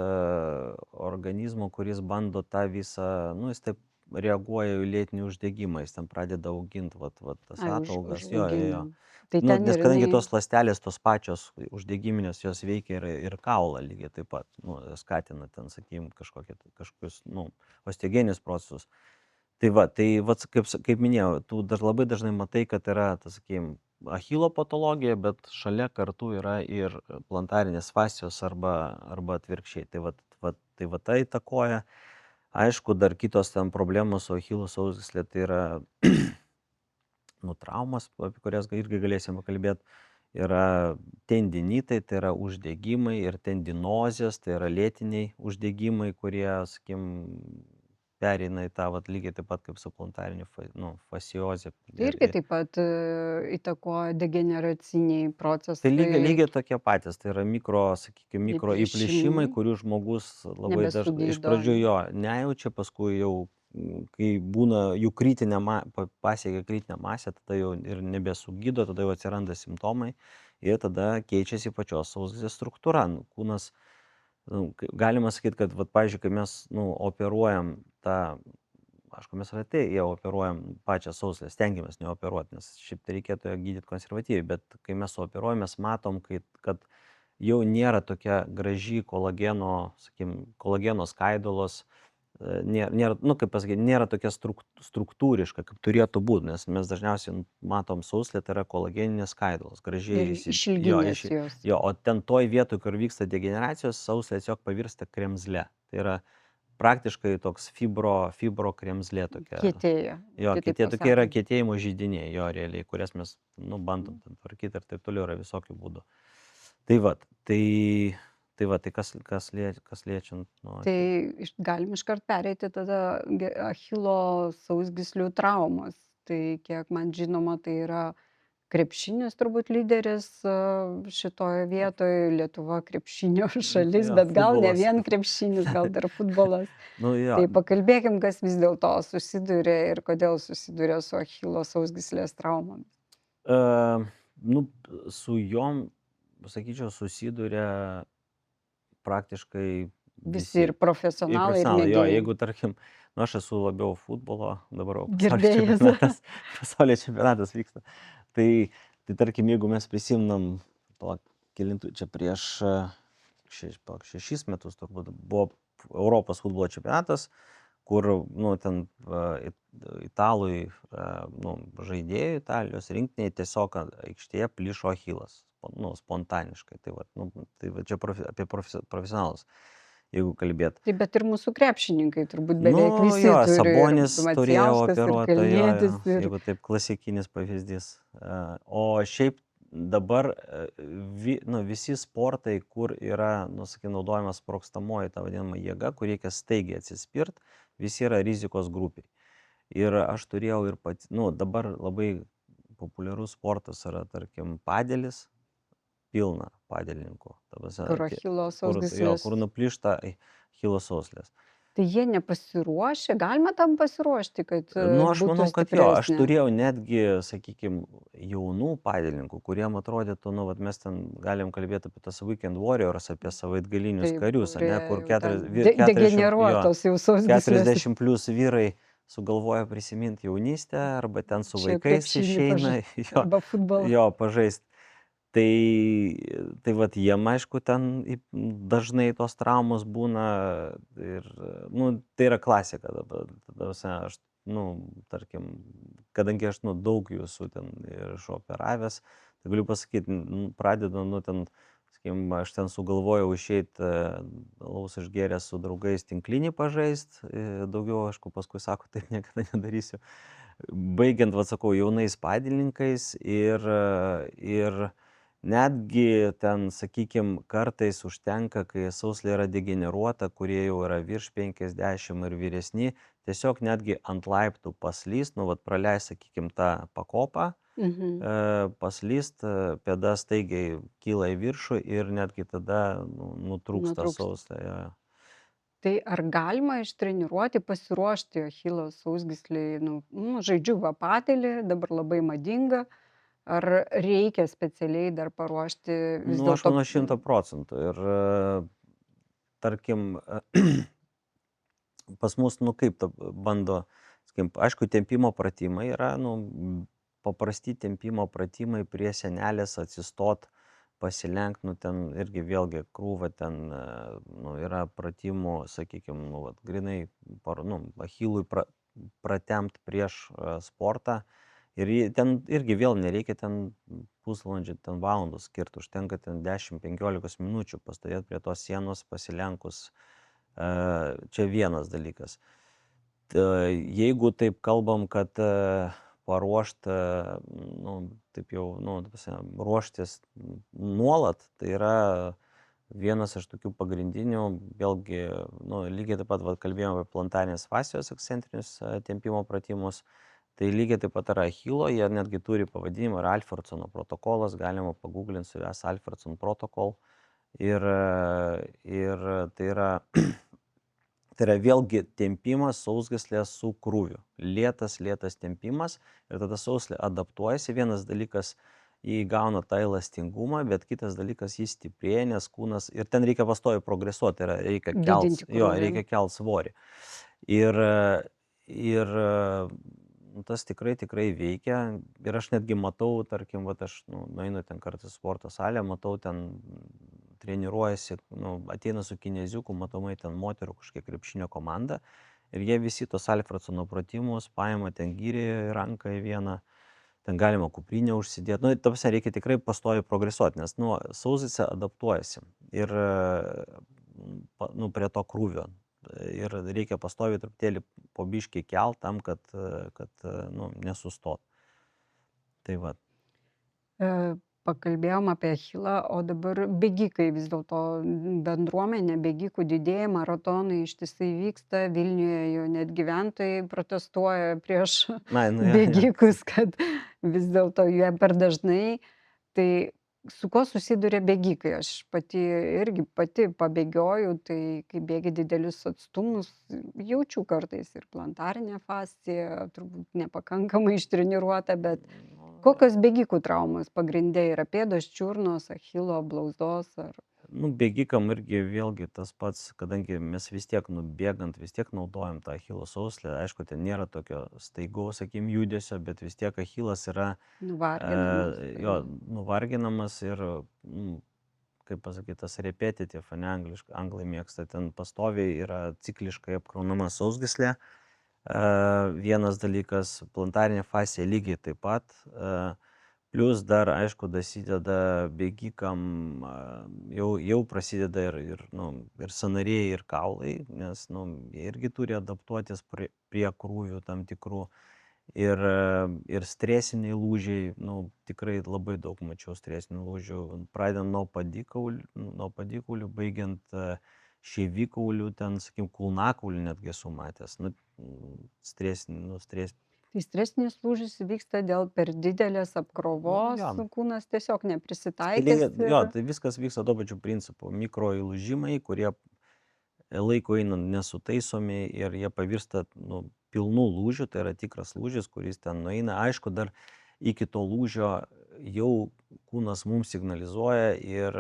organizmo, kuris bando tą visą, nu, jis taip reaguoja į lėtinį uždegimą, jis ten pradeda auginti tas Ai, ataugas. Jo, jo, jo. užaugina. Tai Nu, ten nes ir kadangi jinai tos ląstelės, tos pačios uždegiminės, jos veikia ir kaulą lygiai taip pat, nu, skatina ten, sakykim, kažkokius, nu, osteogeninius procesus. Tai va, kaip minėjau, tu labai dažnai matai, kad yra, tas, sakykim, achilo patologija, bet šalia kartu yra ir plantarinės fascijos arba atvirkščiai. Tai va tai įtakoja. Aišku, dar kitos ten problemos su achilo sausgyslė, tai yra nu, traumas, apie kurias irgi galėsim pakalbėti, yra tendinitai, tai yra uždegimai ir tendinozės, tai yra lėtiniai uždegimai, kurie, sakykim, pereina į tą vat, lygiai taip pat kaip su plantariniu fasciozė. tai irgi taip pat įtakoja degeneraciniai Tai procesai, lygiai tokie patys, tai yra sakykime, mikro įplyšimai, įplyšimai, kurių žmogus labai dažnai iš nebesugydo, pradžių ane? jo nejaučia, paskui jau, kai būna jų pasiekia kritinę masę, tada jau ir nebesugydo, tada jau atsiranda simptomai ir tada keičiasi pačios sausgyslės struktūra. Nu, kūnas, galima sakyti, kad, vat, pavyzdžiui, kai mes operuojam tą, aišku, mes retai ją operuojam pačią sausgyslę, stengiamės neoperuoti, nes šiaip tai reikėtų ją gydyti konservatyviai, bet kai mes operuojam, mes matom, kad jau nėra tokia graži kolageno, sakykim, kolageno skaidulos, nėra, nu, kaip pasakyti, nėra tokia struktūriška, kaip turėtų būti, nes mes dažniausiai matom sausgyslę, tai yra kolageninės skaidulos, gražiai Ir išilginės jos. jo, o ten toj vietoj, kur vyksta degeneracijos, sausgyslė tiesiog pavirsta kremzle. Tai yra praktiškai toks fibro kremzlė tokia. Kietėja. Jo, kitaip tokie yra pasakant. kietėjimo židiniai, jo realiai, kurias mes, nu, bandom ten tvarkyti ir taip toliau, yra visokių būdų. Tai va, tai kas liečiant, nu, Tai galim iškart pereiti tada achilo sausgyslių traumos. Tai kiek man žinoma, tai yra krepšinis turbūt lyderis šitoje vietoje, Lietuva krepšinio šalis, jo, bet gal ne futbolas. vien krepšinis, gal dar futbolas. Nu, jo, Tai pakalbėkim, kas vis dėlto susiduria ir kodėl susiduria su achilo sausgyslės traumomis. nu, su jom, sakyčiau, susiduria praktiškai Visi ir profesionalai, ir Jo, mėgėjai. jeigu, tarkim, nu, aš esu labiau futbolo, dabar jau Gerbėjas. pasaulio čempionatas vyksta. Tai tarkim, jeigu mes prisimnam, kelintų čia prieš 6 metus turbūt buvo Europos futbolo čempionatas, kur, nu, ten italui, nu, žaidėjų Italijos rinktiniai tiesiog aikštėje plyšo achilas, nu, spontaniškai. Tai va čia apie profesionalus, jeigu kalbėt. Taip, bet ir mūsų krepšininkai turbūt Nu, beveik visi jo, turi. Sabonis turėjo Macijauskas ir operuotą, Kalnietis ir jeigu taip klasikinis pavyzdys. O šiaip dabar visi sportai, kur yra, nu, sakai, naudojamas sprogstamoji, ta vadinama jėga, kur reikia staigiai atsispirt, visi yra rizikos grupiai. Ir aš turėjau ir pats, nu, dabar labai populiarus sportas yra, tarkim, padelis, pilna padelininkų. kur achilo sausgyslės. Kur nuplyšta achilo sausgyslės. Tai jie nepasiruošę, galima tam pasiruošti, kad Nu, aš būtų manau, kad jo, aš stipresnė? turėjau netgi, sakykime, jaunų padelininkų, kuriem atrodytų, nu, vat mes ten galim kalbėti apie tas Weekend Warriors, apie savaitgalinius Taip, karius, ane, kur kurie jau ten 40 degeneruotos jau sausgyslės. 40 plus vyrai sugalvoja prisiminti jaunystę, arba ten su Čia vaikais krepšinį išeina, Arba futbolą. jo, pažaist. Tai vat jiem, aišku, ten dažnai tos traumos būna ir, nu, tai yra klasika dabar. Aš nu, tarkim, kadangi aš, nu, daug jų esu ten ir išoperavęs, tai galiu pasakyti, pradedu, nu, ten, sakykim, aš ten sugalvojau išeiti alaus išgėręs su draugais tinklinį pažaist, daugiau, aišku, paskui sako, taip niekada nedarysiu. Baigiant, va sakau, jaunais padilininkais ir netgi ten, sakykim, kartais užtenka, kai sauslė yra degeneruota, kurie jau yra virš 50 ir vyresni, tiesiog netgi ant laiptų paslyst, nu, vat praleist, sakykim, tą pakopą, paslyst, pėda staigiai kyla į viršų ir netgi tada nutrūksta Nutrūksta. sauslė. Jo. Tai ar galima ištreniruoti, pasiruošti achilo sausgyslei, žaidžiu va patilį, dabar labai madinga, ar reikia specialiai dar paruošti vis Nu, aš dėlto? manau 100%. Ir tarkim, pas mus, nu kaip bando, sakykim, aišku, tempimo pratimai yra, nu, paprasti tempimo pratimai prie sienelės atsistot, pasilenkt, nu ten irgi vėlgi krūva ten, nu, yra pratimų, sakykim, nu, vat, grinai, nu, achilui pratempt prieš sportą. Ir ten irgi vėl nereikia ten pusvalandžio, ten valandų skirt, užtenka ten 10-15 minučių pastovėt prie tos sienos pasilenkus. Čia vienas dalykas. Jeigu taip kalbam, kad paruošt, nu, taip jau, nu, ruoštis nuolat, tai yra vienas iš tokių pagrindinių, vėlgi, nu, lygiai taip pat kalbėjome apie plantarinės fascijos ekscentrinius tempimo pratimus, tai lygiai taip pat yra achilo, jie netgi turi pavadinimą, yra Alfredsono protokolas, galima paguglinti savęs Alfredson protokol ir tai yra tai yra vėlgi tempimas sausgyslės su krūviu. Lėtas tempimas ir tada sauslė adaptuojasi. Vienas dalykas, jį įgauna tą elastingumą, bet kitas dalykas, jis stiprėja, nes kūnas, ir ten reikia pastoviai progresuoti, tai yra reikia kelt svorį. Ir tas tikrai veikia. Ir aš netgi matau, tarkim, vat aš nueinu ten kartais sporto salę, matau ten treniruojasi, ateina su kineziuku, matomai ten moterų kažkiek krepšinio komanda ir jie visi tos Alfredsono pratimus paima ten gyrį į ranką į vieną, ten galima kuprinę užsidėti. Nu, ta prasme, reikia tikrai pastoviai progresuoti, nes sausgyslė adaptuojasi ir prie to krūvio. Ir reikia pastoviai truputėlį po biškį kelt tam, kad nesustot. Tai va. Pakalbėjom apie achilą, o dabar bėgikai, vis dėlto bendruomenė bėgikų didėja, maratonai ištisai vyksta, Vilniuje jau net gyventojai protestuoja prieš bėgikus, kad vis dėlto jie per dažnai. Tai su kuo susiduria bėgikai? Aš pati pabėgioju, tai kai bėgi didelius atstumus, jaučiu kartais ir plantarinę fasciją, turbūt nepakankamai ištreniruota, bet kokios bėgikų traumos pagrinde yra pėdos, čiurnos, achilo, blauzdos ar? Nu, bėgikam irgi vėlgi tas pats, kadangi mes vis tiek bėgant, vis tiek naudojam tą achilo sauslę. Aišku, ten nėra tokio staigaus, sakykim, judesio, bet vis tiek achilas yra nuvarginamas ir, kaip pasakyti, tas repetitive, anglai mėgsta, ten pastoviai yra cikliškai apkraunama sausgyslė. Vienas dalykas, plantarinė fascija lygiai taip pat. Plius dar, aišku, dasideda bėgikam, jau prasideda ir sąnariai, ir kaulai, nes jie irgi turi adaptuotis prie krūvių tam tikrų. Ir stresiniai lūžiai, tikrai labai daug mačiau stresinių lūžių, pradedant nuo padikaulių, baigiant šeivikaulių, ten, sakykim, kulnakaulių netgi esu matęs. Tai stresinis lūžis vyksta dėl per didelės apkrovos, kūnas tiesiog neprisitaikęs. Jo, tai viskas vyksta tuo pačiu principu. Mikro įlūžimai, kurie laiko einant nesutaisomi ir jie pavirsta pilnų lūžių, tai yra tikras lūžis, kuris ten nueina. Aišku, dar iki to lūžio jau kūnas mums signalizuoja ir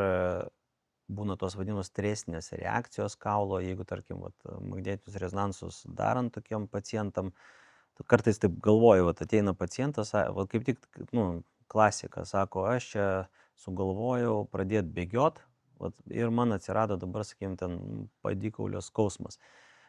būna tos vadinamos stresinės reakcijos kaulo, jeigu, tarkim, magnetinius rezonansus darant tokiem pacientam, kartais taip galvoju, ateina pacientas, kaip tik, klasika, sako, aš čia sugalvojau pradėti bėgiot ir man atsirado dabar, sakykim, ten padikaulio skausmas.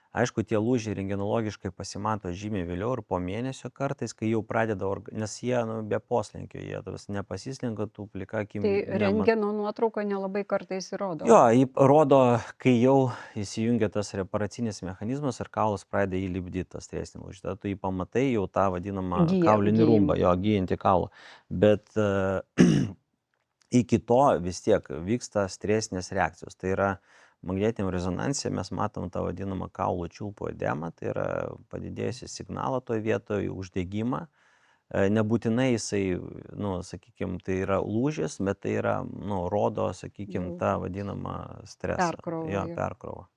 Aišku, tie lūžiai rentgenologiškai pasimato žymiai vėliau ir po mėnesio kartais, kai jau pradeda, nes jie be poslinkio, jie nepasislenka, tų plika akim Tai nemat. rentgeno nuotrauka nelabai kartais įrodo. Jo, jį rodo, kai jau įsijungia tas reparacinis mechanizmas ir kaulas pradeda jį lipdyti, tas stresnį lūžį. Tada tu jį pamatai jau tą vadinamą kaulinį rumbą, jo, gyjantį kaulą. Bet iki to vis tiek vyksta stresinės reakcijos. Tai yra magnetiniam rezonanse mes matom tą vadinamą kaulų čiulpų edemą, tai yra padidėjusi signalą toje vietoje, uždegimą. Nebūtinai jisai, sakykime, tai yra lūžis, bet tai yra, rodo, sakykime, tą vadinamą stresą. Perkrovą.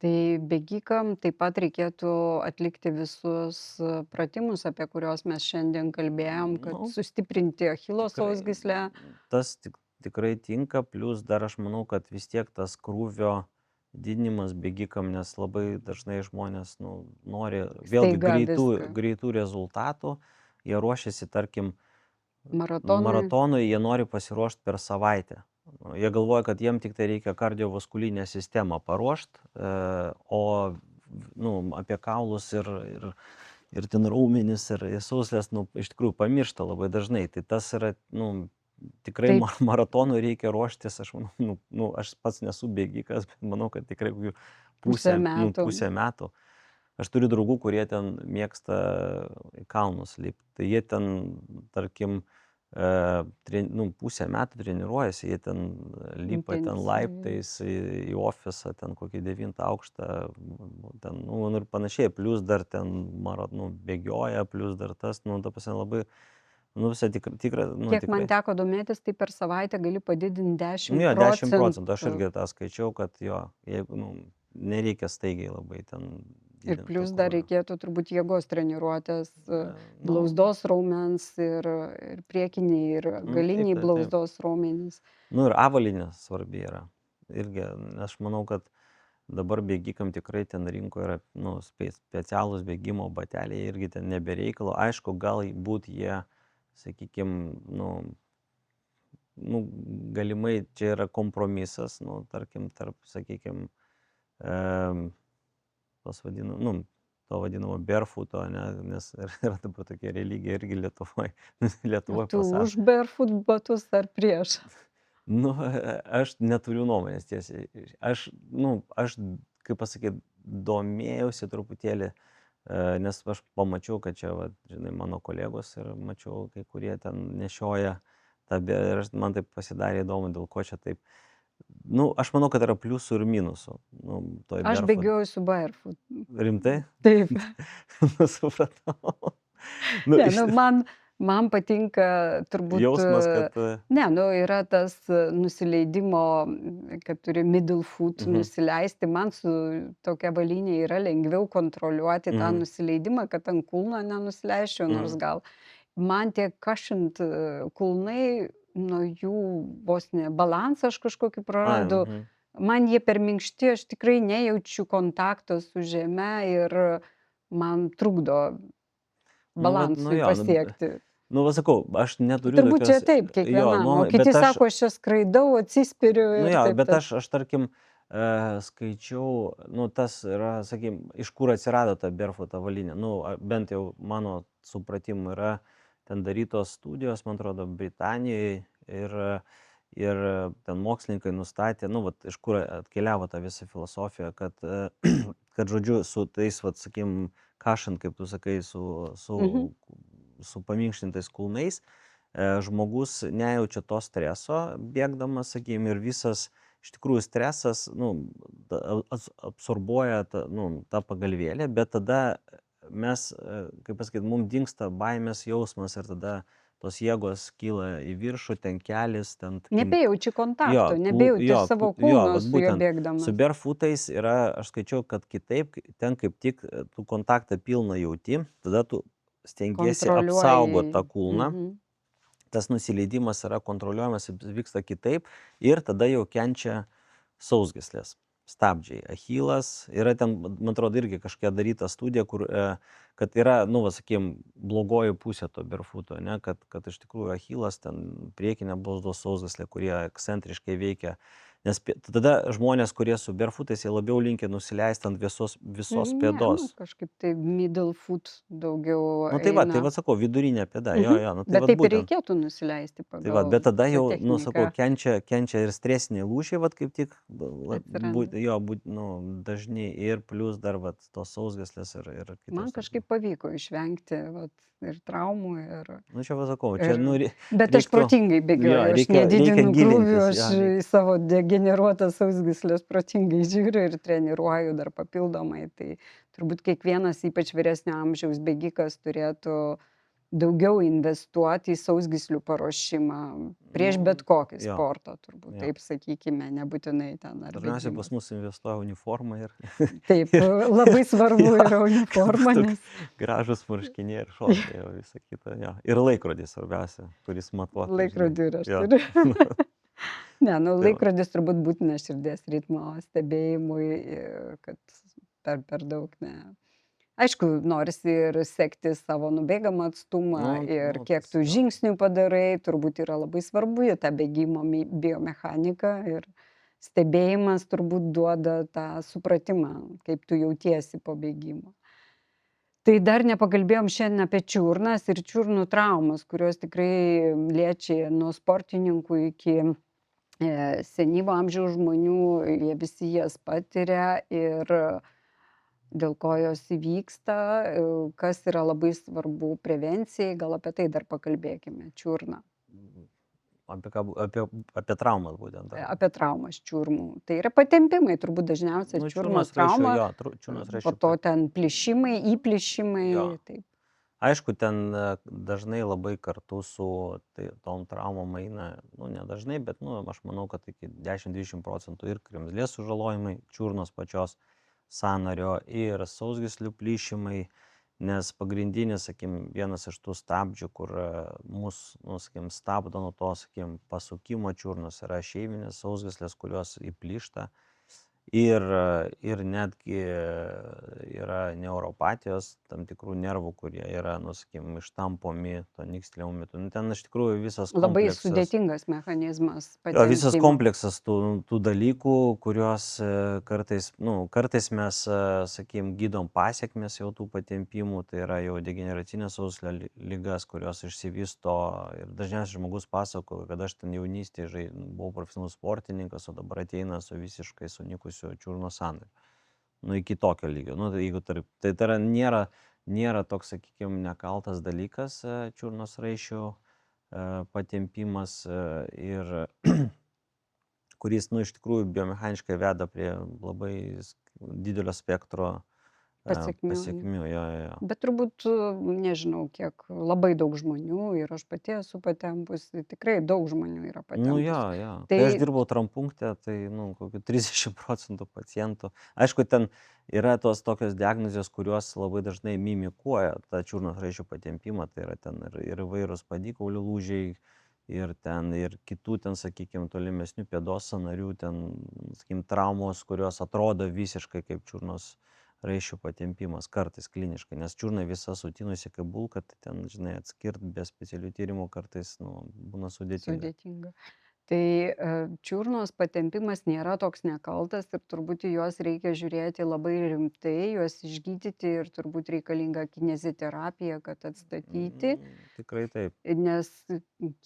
Tai bėgikam taip pat reikėtų atlikti visus pratimus, apie kuriuos mes šiandien kalbėjom, kad sustiprinti achilo sausgyslę. Tas tikrai tinka, plus dar aš manau, kad vis tiek tas krūvio didinimas bėgikam, nes labai dažnai žmonės nori vėlgi greitų rezultatų, jie ruošiasi, tarkim, maratonui, jie nori pasiruošti per savaitę. Jie galvoja, kad jiem tik tai reikia kardiovaskulinę sistemą paruošti, o apie kaulus ir ten raumenis ir sauslės, iš tikrųjų pamiršta labai dažnai. Tai tas yra, tikrai maratonui reikia ruoštis, aš manau, aš pats nesu bėgikas, bet manau, kad tikrai pusę metų. Aš turiu draugų, kurie ten mėgsta į kalnus lipti. Tai jie ten, tarkim, pusę metų treniruojasi, jie ten lipa ten laiptais į ofisą, ten kokį 9 aukštą, ir panašiai, plus dar ten bėgioja, plus dar tas, ta prasme labai. Visą tikrą. Kiek man teko domėtis, tai per savaitę gali padidinti 10%. Jo, 10%. Aš irgi tą skaičiau, kad jeigu nereikia staigiai labai ten. Ir plus dar reikėtų turbūt jėgos treniruotės, blauzdos raumens ir priekiniai, ir galiniai blauzdos raumenys. Ir avalynė svarbi yra. Irgi, aš manau, kad dabar bėgikam tikrai ten rinkoje yra specialūs bėgimo bateliai, irgi ten nebereikalo. Aišku, galbūt jie, sakykime, galimai čia yra kompromisas, tarkim, tarp, sakykime, to vadinamo barefooto, nes yra dabar tokia religija irgi Lietuvoje pasako. Tu už barefoot batus ar prieš? Aš neturiu nuomonės tiesiai. Aš, kaip pasakyti, domėjausi truputėlį, nes aš pamačiau, kad čia, žinai, mano kolegos ir mačiau, kai kurie ten nešioja tą, ir man taip pasidarė įdomu, dėl ko čia taip. Aš manau, kad yra pliusų ir minusų. Aš bėgioju su barefoot. Rimtai? Taip. Supratau. Man patinka turbūt. Jausmas, kad. Ne, yra tas nusileidimo, kad turi middle foot nusileisti. Man su tokia avalynė yra lengviau kontroliuoti tą nusileidimą, kad ant kulno nenusileisčiau, nors gal. Man tie cushioned kulnai, nuo jų vos ne balansą aš kažkokį prarandu. Man jie per minkšti, aš tikrai nejaučiu kontakto su žeme ir man trukdo balansui pasiekti. Sakau, aš neturiu. Turbūt čia taip, kiekvienam. O kiti sako, aš čia skraidau, atsispiriu. Bet aš tarkim, skaičiau, tas yra, sakykim, iš kur atsirado ta barefoot avalynė. Bent jau mano supratimu yra ten darytos studijos, man atrodo, Britanijoje ir ten mokslininkai nustatė, iš kur atkeliavo ta visa filosofija, kad žodžiu, su tais, sakykim, cushioned, kaip tu sakai, su paminkštintais kulnais, žmogus nejaučia to streso bėgdamas, sakykim, ir visas iš tikrųjų stresas, absorbuoja tą pagalvėlę, bet tada mes, kaip pasakyti, mums dingsta baimės jausmas ir tada tos jėgos kyla į viršų, ten kelis, ten. Nebejaučiu kontakto, nebejaučiu savo kūno su juo bėgdamas. Su barefootais yra, aš skaičiau, kad kitaip, ten kaip tik tu kontaktą pilną jauti, tada tu stengiesi apsaugoti tą kūną. Tas nusileidimas yra kontroliuojamas, vyksta kitaip ir tada jau kenčia sausgyslės. Stabdžiai, achilas, yra ten, man atrodo, irgi kažkokia daryta studija, kur, kad yra, sakykim, blogoji pusė to barefooto, kad iš tikrųjų achilas, ten priekinė blauzdos sausgyslė, kurie ekscentriškai veikia Nes tada žmonės, kurie su barefootais, jie labiau linkę nusileisti ant visos Ne, pėdos. kažkaip tai middle foot daugiau Tai eina. va sakau, vidurinė pėda, jo, Bet vat taip ir būtent. reikėtų nusileisti Tai va, pagal bet tada visą jau, sakau, techniką kenčia ir stresiniai lūžiai, vat kaip tik, atsiranda. dažni ir plius dar vat tos sausgyslės ir Man kitos. kažkaip pavyko išvengti ir traumų, Čia va sakau, čia, bet aš protingai bėgioju, aš reikia nedidinu krūvių, gilintis, aš į savo degeneruotas sausgyslės protingai žiūriu ir treniruoju dar papildomai. Tai turbūt kiekvienas, ypač vyresnio amžiaus bėgikas, turėtų daugiau investuoti į sausgyslių paruošimą prieš bet kokį jo, sportą, turbūt, jo. taip sakykime, nebūtinai ten ar Dažniausiai bėgimas. pas mus investuoja uniformą ir Taip, labai svarbu Jo, yra uniforma, toks nes gražus marškiniai ir šortai, o visa kita, jo. Ir laikrodis svarbiausia, kuris matuotų. laikrodį ir aš Jo. turiu. Ne, va. laikrodis turbūt būtina širdies ritmo stebėjimui, kad per daug ne. Aišku, norisi ir sekti savo nubėgamą atstumą ir kiek Tas tų jo. žingsnių padarai, turbūt yra labai svarbu į tą bėgimo biomechaniką ir stebėjimas turbūt duoda tą supratimą, kaip tu jautiesi po bėgimo. Tai dar nepakalbėjom šiandien apie čiurnas ir čiurnų traumas, kurios tikrai liečia nuo sportininkų iki senyvo amžiaus žmonių, jie visi jas patiria ir dėl ko jos įvyksta, kas yra labai svarbu prevencijai, gal apie tai dar pakalbėkime, čiurną. Apie traumas būtent. Apie traumas čiurnų. Tai yra patempimai, turbūt dažniausiai čiurnos trauma, po to ten plyšimai, įplyšimai. Taip. Aišku, ten dažnai labai kartu su tom traumom eina, ne dažnai, bet aš manau, kad iki 10-20% ir kremzlės sužalojimai, čiurnos pačios sąnario ir sausgyslių plyšimai, nes pagrindinis, vienas iš tų stabdžių, kur mus, stabdo nuo to, pasukimo čiurnos yra šeiminės sausgyslės, kurios įplyšta. Ir netgi yra neuropatijos, tam tikrų nervų, kurie yra, ištampomi to nykštlio metu. Ten iš tikrųjų visas kompleksas. Labai sudėtingas mechanizmas. Visas kompleksas tų dalykų, kuriuos kartais mes, gydom pasiekmes jau tų patempimų, tai yra jau degeneracinės sausgyslės ligas, kurios išsivysto ir dažniausiai žmogus pasakoja, kad aš ten jaunystėje buvau profesionalus sportininkas, o dabar ateina su visiškai sunykusiu čiurnos sąnariu. Iki tokio lygio. Tai nėra toks, nekaltas dalykas čiurnos raiščių patempimas ir kuris, iš tikrųjų biomechaniškai veda prie labai didelio spektro pasiekmių. Jo. Bet turbūt, nežinau, kiek labai daug žmonių ir aš pati esu patempusi, tikrai daug žmonių yra patempusi. Jo. Tai aš dirbau trampunkte, tai kokiu 30% pacientų. Aišku, ten yra tos tokios diagnozės, kurios labai dažnai mimikuoja tą čiurnos raiščių patempimą, tai yra ten ir įvairūs padykaulių lūžiai, ir kitų tolimesnių pėdos sąnarių, traumos, kurios atrodo visiškai kaip čiurnos raiščių patempimas kartais kliniškai, nes čiurna visa sutinusi kaip bulka, tai ten, atskirt be specialių tyrimų kartais būna sudėtinga. Tai čiurnos patempimas nėra toks nekaltas ir turbūt į juos reikia žiūrėti labai rimtai, juos išgydyti ir turbūt reikalinga kineziterapija, kad atstatyti. Tikrai taip. Nes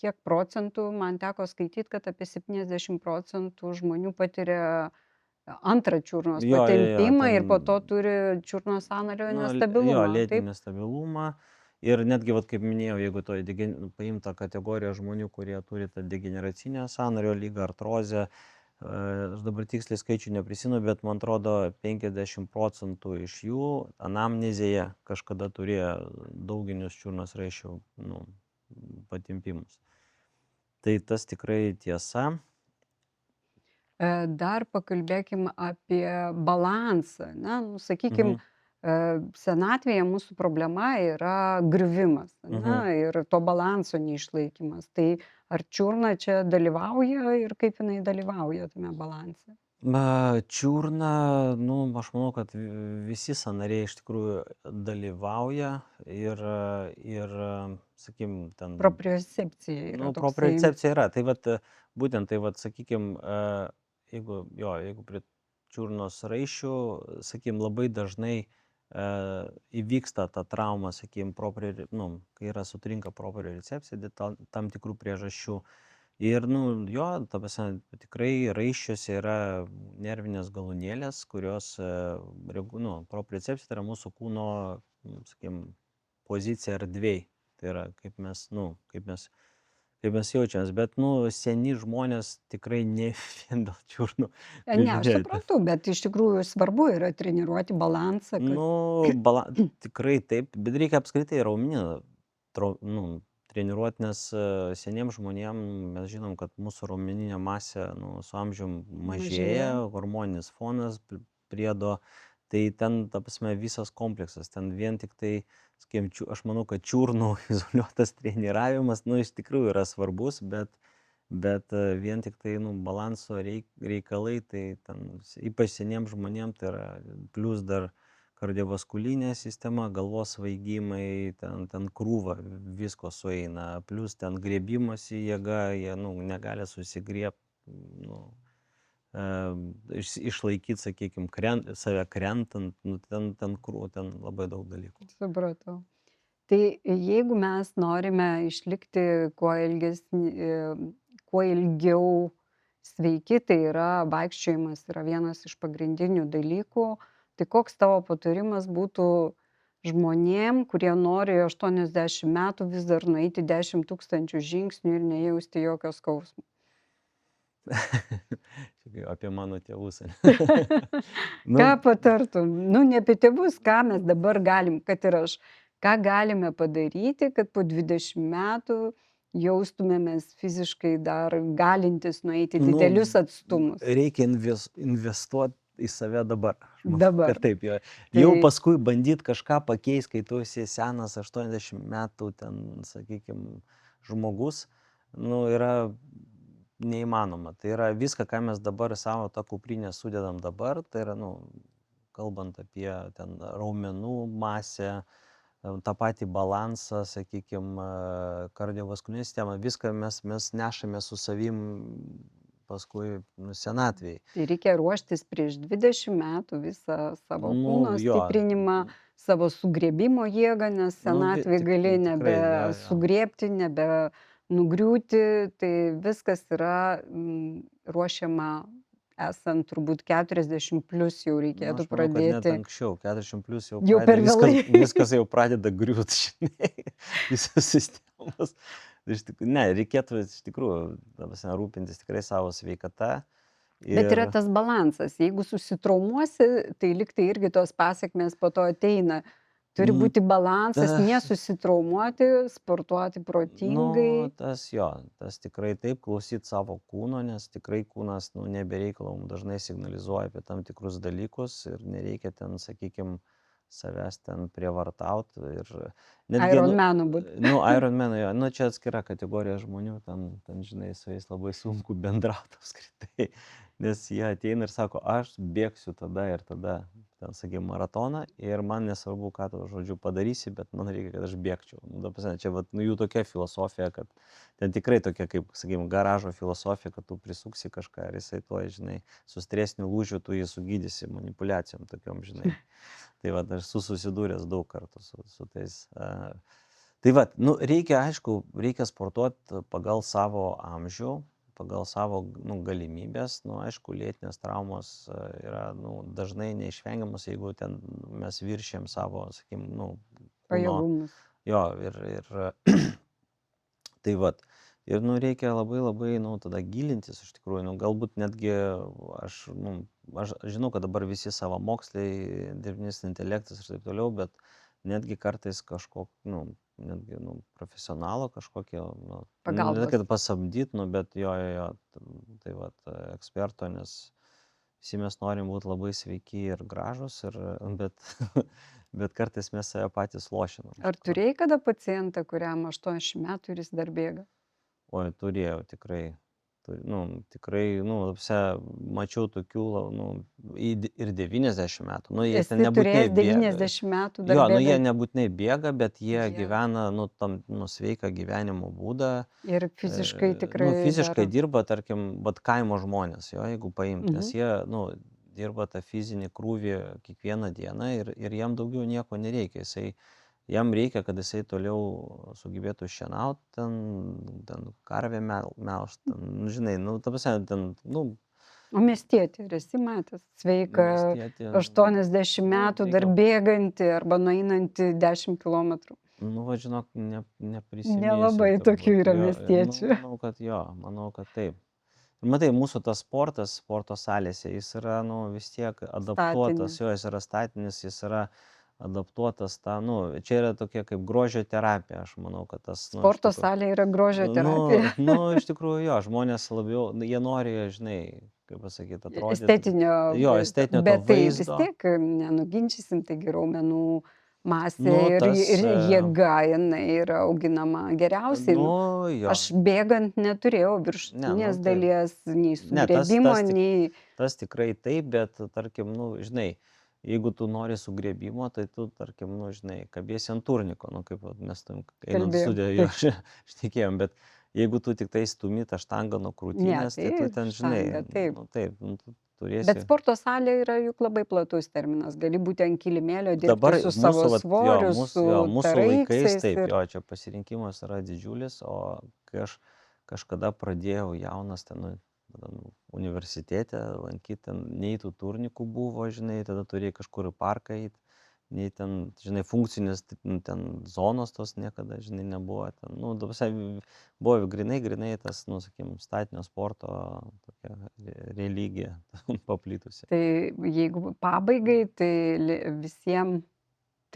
kiek procentų, man teko skaityti, kad apie 70% žmonių patiria antrą čiurnos patempimą ir po to turi čiurnos sąnario nestabilumą. Jo, lėtinį nestabilumą. Ir netgi, kaip minėjau, jeigu paimta kategorija žmonių, kurie turi tą degeneracinę sąnario lygą, artrozę, aš dabar tiksliai skaičių neprisimenu, bet man atrodo 50% iš jų anamnezėje kažkada turėjo dauginius čiurnos raiščių patempimus. Tai tas tikrai tiesa. Dar pakalbėkim apie balansą. Sakykim, senatvėje mūsų problema yra griuvimas ir to balanso neišlaikymas. Tai ar čiurna čia dalyvauja ir kaip jinai dalyvauja tame balanse? Čiurna, aš manau, kad visi sąnariai iš tikrųjų dalyvauja ir sakykim, ten... Propriocepcija yra. Propriocepcija yra. Tai būtent, sakykim, jeigu prie čiurnos raiščių, sakykim, labai dažnai įvyksta ta trauma, sakykim, kai yra sutrinka propriorecepcija dėl tam tikrų priežasčių. Ir, ta prasme, tikrai raiščiuose yra nervinės galūnėlės, kurios, propriocepcija tai yra mūsų kūno, sakykim, pozicija erdvėj. Tai yra, kaip mes jaučiamės. Bet, seni žmonės tikrai ne vien dėl čiurnų Ne, aš prižiūrėti. suprantu, bet iš tikrųjų svarbu yra treniruoti balansą, kad Tikrai taip, bet reikia apskritai raumenyną treniruoti, nes seniem žmonėm mes žinom, kad mūsų raumeninė masė su amžium mažėja, hormoninis fonas priedo, tai ten, ta prasme, visas kompleksas, ten vien tik tai, sakykim, aš manau, kad čiurnų izoliuotas treniravimas, iš tikrųjų yra svarbus, bet vien tik tai, balanso reikalai, tai ten, ypač seniem žmonėm, tai yra plius dar kardiovaskulinė sistema, galvos svaigimai, ten krūva visko sueina, plius ten griebimosi jėga, jie, negali susigriebti, išlaikyti, sakykime, save krentant, ten krūva, ten labai daug dalykų. Supratau. Tai jeigu mes norime išlikti kuo ilgiau sveiki, tai yra vaikščiojimas yra vienas iš pagrindinių dalykų. Tai koks tavo patarimas būtų žmonėm, kurie nori 80 metų vis dar nueiti 10 000 žingsnių ir nejausti jokio skausmo? Apie mano tėvus. Ką patartum? Ne apie tėvus, ką mes dabar galim, kad ir aš, ką galime padaryti, kad po 20 metų jaustumėmės fiziškai dar galintis nueiti didelius atstumus. Reikia investuoti į save dabar. Dabar. Taip, jau paskui bandyti kažką pakeisti, kai tu esi senas 80 metų, ten, sakykime, žmogus, yra neįmanoma. Tai yra viską, ką mes dabar savo tą kuprinę sudedam dabar, tai yra, kalbant apie ten raumenų masę, tą patį balansą, sakykime, kardiovaskulinę sistemą, viską mes nešame su savim paskui senatvėj. Tai reikia ruoštis prieš 20 metų visą savo kūno stiprinimą, savo sugriebimo jėgą, nes senatvėj gali nebe sugriebti, nebe nugriūti, tai viskas yra ruošiama esant turbūt 40 plus jau reikėtų pradėti. Net anksčiau, 40 plus jau per vėlai. Viskas jau pradeda griūti, žinai, visas sistemas. Ne, reikėtų iš tikrųjų rūpintis tikrai savo sveikata. Bet yra tas balansas, jeigu susitraumuosi, tai liktai irgi tos pasiekmės po to ateina. Turi būti balansas, nesusitraumuoti, sportuoti protingai. Tas tikrai taip, klausyti savo kūno, nes tikrai kūnas nebereikalom dažnai signalizuoja apie tam tikrus dalykus ir nereikia ten, sakykime, savęs ten prievartauti. Ironmanu būti. Ironmanu, čia atskira kategorija žmonių, ten, žinai, su jais labai sunku bendrauti apskritai, nes jie ateina ir sako, aš bėgsiu tada ir tada, ten, sakykime, maratoną ir man nesvarbu, ką tu, žodžiu, padarysi, bet man reikia, kad aš bėgčiau. Čia jų tokia filosofija, kad ten tikrai tokia, kaip, sakykime, garažo filosofija, kad tu prisuksi kažką ir jisai tuo, žinai, su stresiniu lūžiu tu jį sugydysi manipuliacijom tokiom, žinai. Tai aš susidūręs daug kartų su tais. Tai reikia, aišku, reikia sportuoti pagal savo amžių, pagal savo galimybės. Aišku, lėtinės traumos yra dažnai neišvengiamas, jeigu ten mes viršėm savo, sakykime, pajėgumus. Tai ir reikia labai labai tada gilintis iš tikrųjų, galbūt netgi aš žinau, kad dabar visi savo moksliai, dirbtinis intelektas ir taip toliau, bet netgi kartais netgi profesionalo kažkokio, kad pasamdyt, bet tai eksperto, nes visi mes norim būti labai sveiki ir gražus, bet kartais mes save patys lošinam. Ar turėjai kada pacientą, kuriam 80 metų ir jis dar bėga? Oi, turėjau, tikrai tikrai, mačiau tokių, ir 90 metų. Nu, jie ten Esi nebūtinai turėjęs bėga. 90 metų Jo, dar nu, jie bėgant nebūtinai bėga, bet jie Jie- gyvena, sveiką gyvenimo būdą. ir fiziškai tikrai Fiziškai dar. dirba, tarkim, vat kaimo žmonės, jo, jeigu paimti, nes Mhm. jie, dirba tą fizinį krūvį kiekvieną dieną ir jam daugiau nieko nereikia. Jam reikia, kad jisai toliau sugebėtų šienaut, ten karvę melžt, žinai, ta prasme, O miestietį, ar esi matęs sveiką miestietį, 80 metų dar gal- bėgantį arba nueinantį 10 kilometrų? Va, žinok, neprisiminsiu. Nelabai tokių turbūt. yra Jo, miestiečių. manau, kad taip. Matai, mūsų tas sporto salėse, jis yra, vis tiek adaptuotas, Statinis. jo, jis yra statinis, jis yra adaptuotas čia yra tokia kaip grožio terapija, aš manau, kad tas, Sporto salė yra grožio terapija. iš tikrųjų, jo, žmonės labiau, jie nori, žinai, kaip pasakyti, atrodyti. Estetinio. Jo, vaizdo. estetinio to Bet tai vis vaizdo. tiek nenuginčysim, taigi raumenų masė Nu, ir tas, jėga jinai yra auginama geriausiai. Jo. Aš bėgant neturėjau viršutinės taip. dalies, nei Ne, tas sugriebimo, tik- nei... Tas tikrai taip, bet tarkim, žinai, jeigu tu nori sugriebimo, tai tu, tarkim, žinai, kabiesi ant turniko, kaip vat mes tam einant Kalbėjom, studiją jo šnekėjom, bet jeigu tu tik tai stumi tą štangą nuo krūtinės, tai tu tai ten, žinai, štanga, taip. tu turėsi. Bet sporto salė yra juk labai platus terminas. Gali būti ant kilimėlio, Dabar dirbti su savo svoriu, su mūsų laikais, taraiksais taip, ir- jo, čia pasirinkimas yra didžiulis, o kai aš kažkada pradėjau jaunas ten universitete lankyti, ten nei tų turnikų buvo, žinai, tada turėjai kažkur į parką eiti, nei ten, žinai, funkcinės ten zonos tos niekada, žinai, nebuvo. Buvo grinai tas, sakykim, statinio sporto tokia religija paplitusi. Tai jeigu pabaigai, tai visiems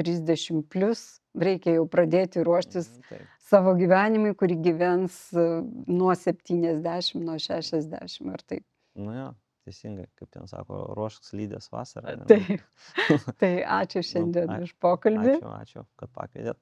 30 plus reikia jau pradėti ruoštis Taip. savo gyvenimui, kurį gyvens nuo 70, nuo 60, ar taip? Nu jo, teisingai, kaip ten sako, ruošk slydės vasarą. Taip. Tai ačiū šiandien už pokalbį. Ačiū, kad pakvietėt.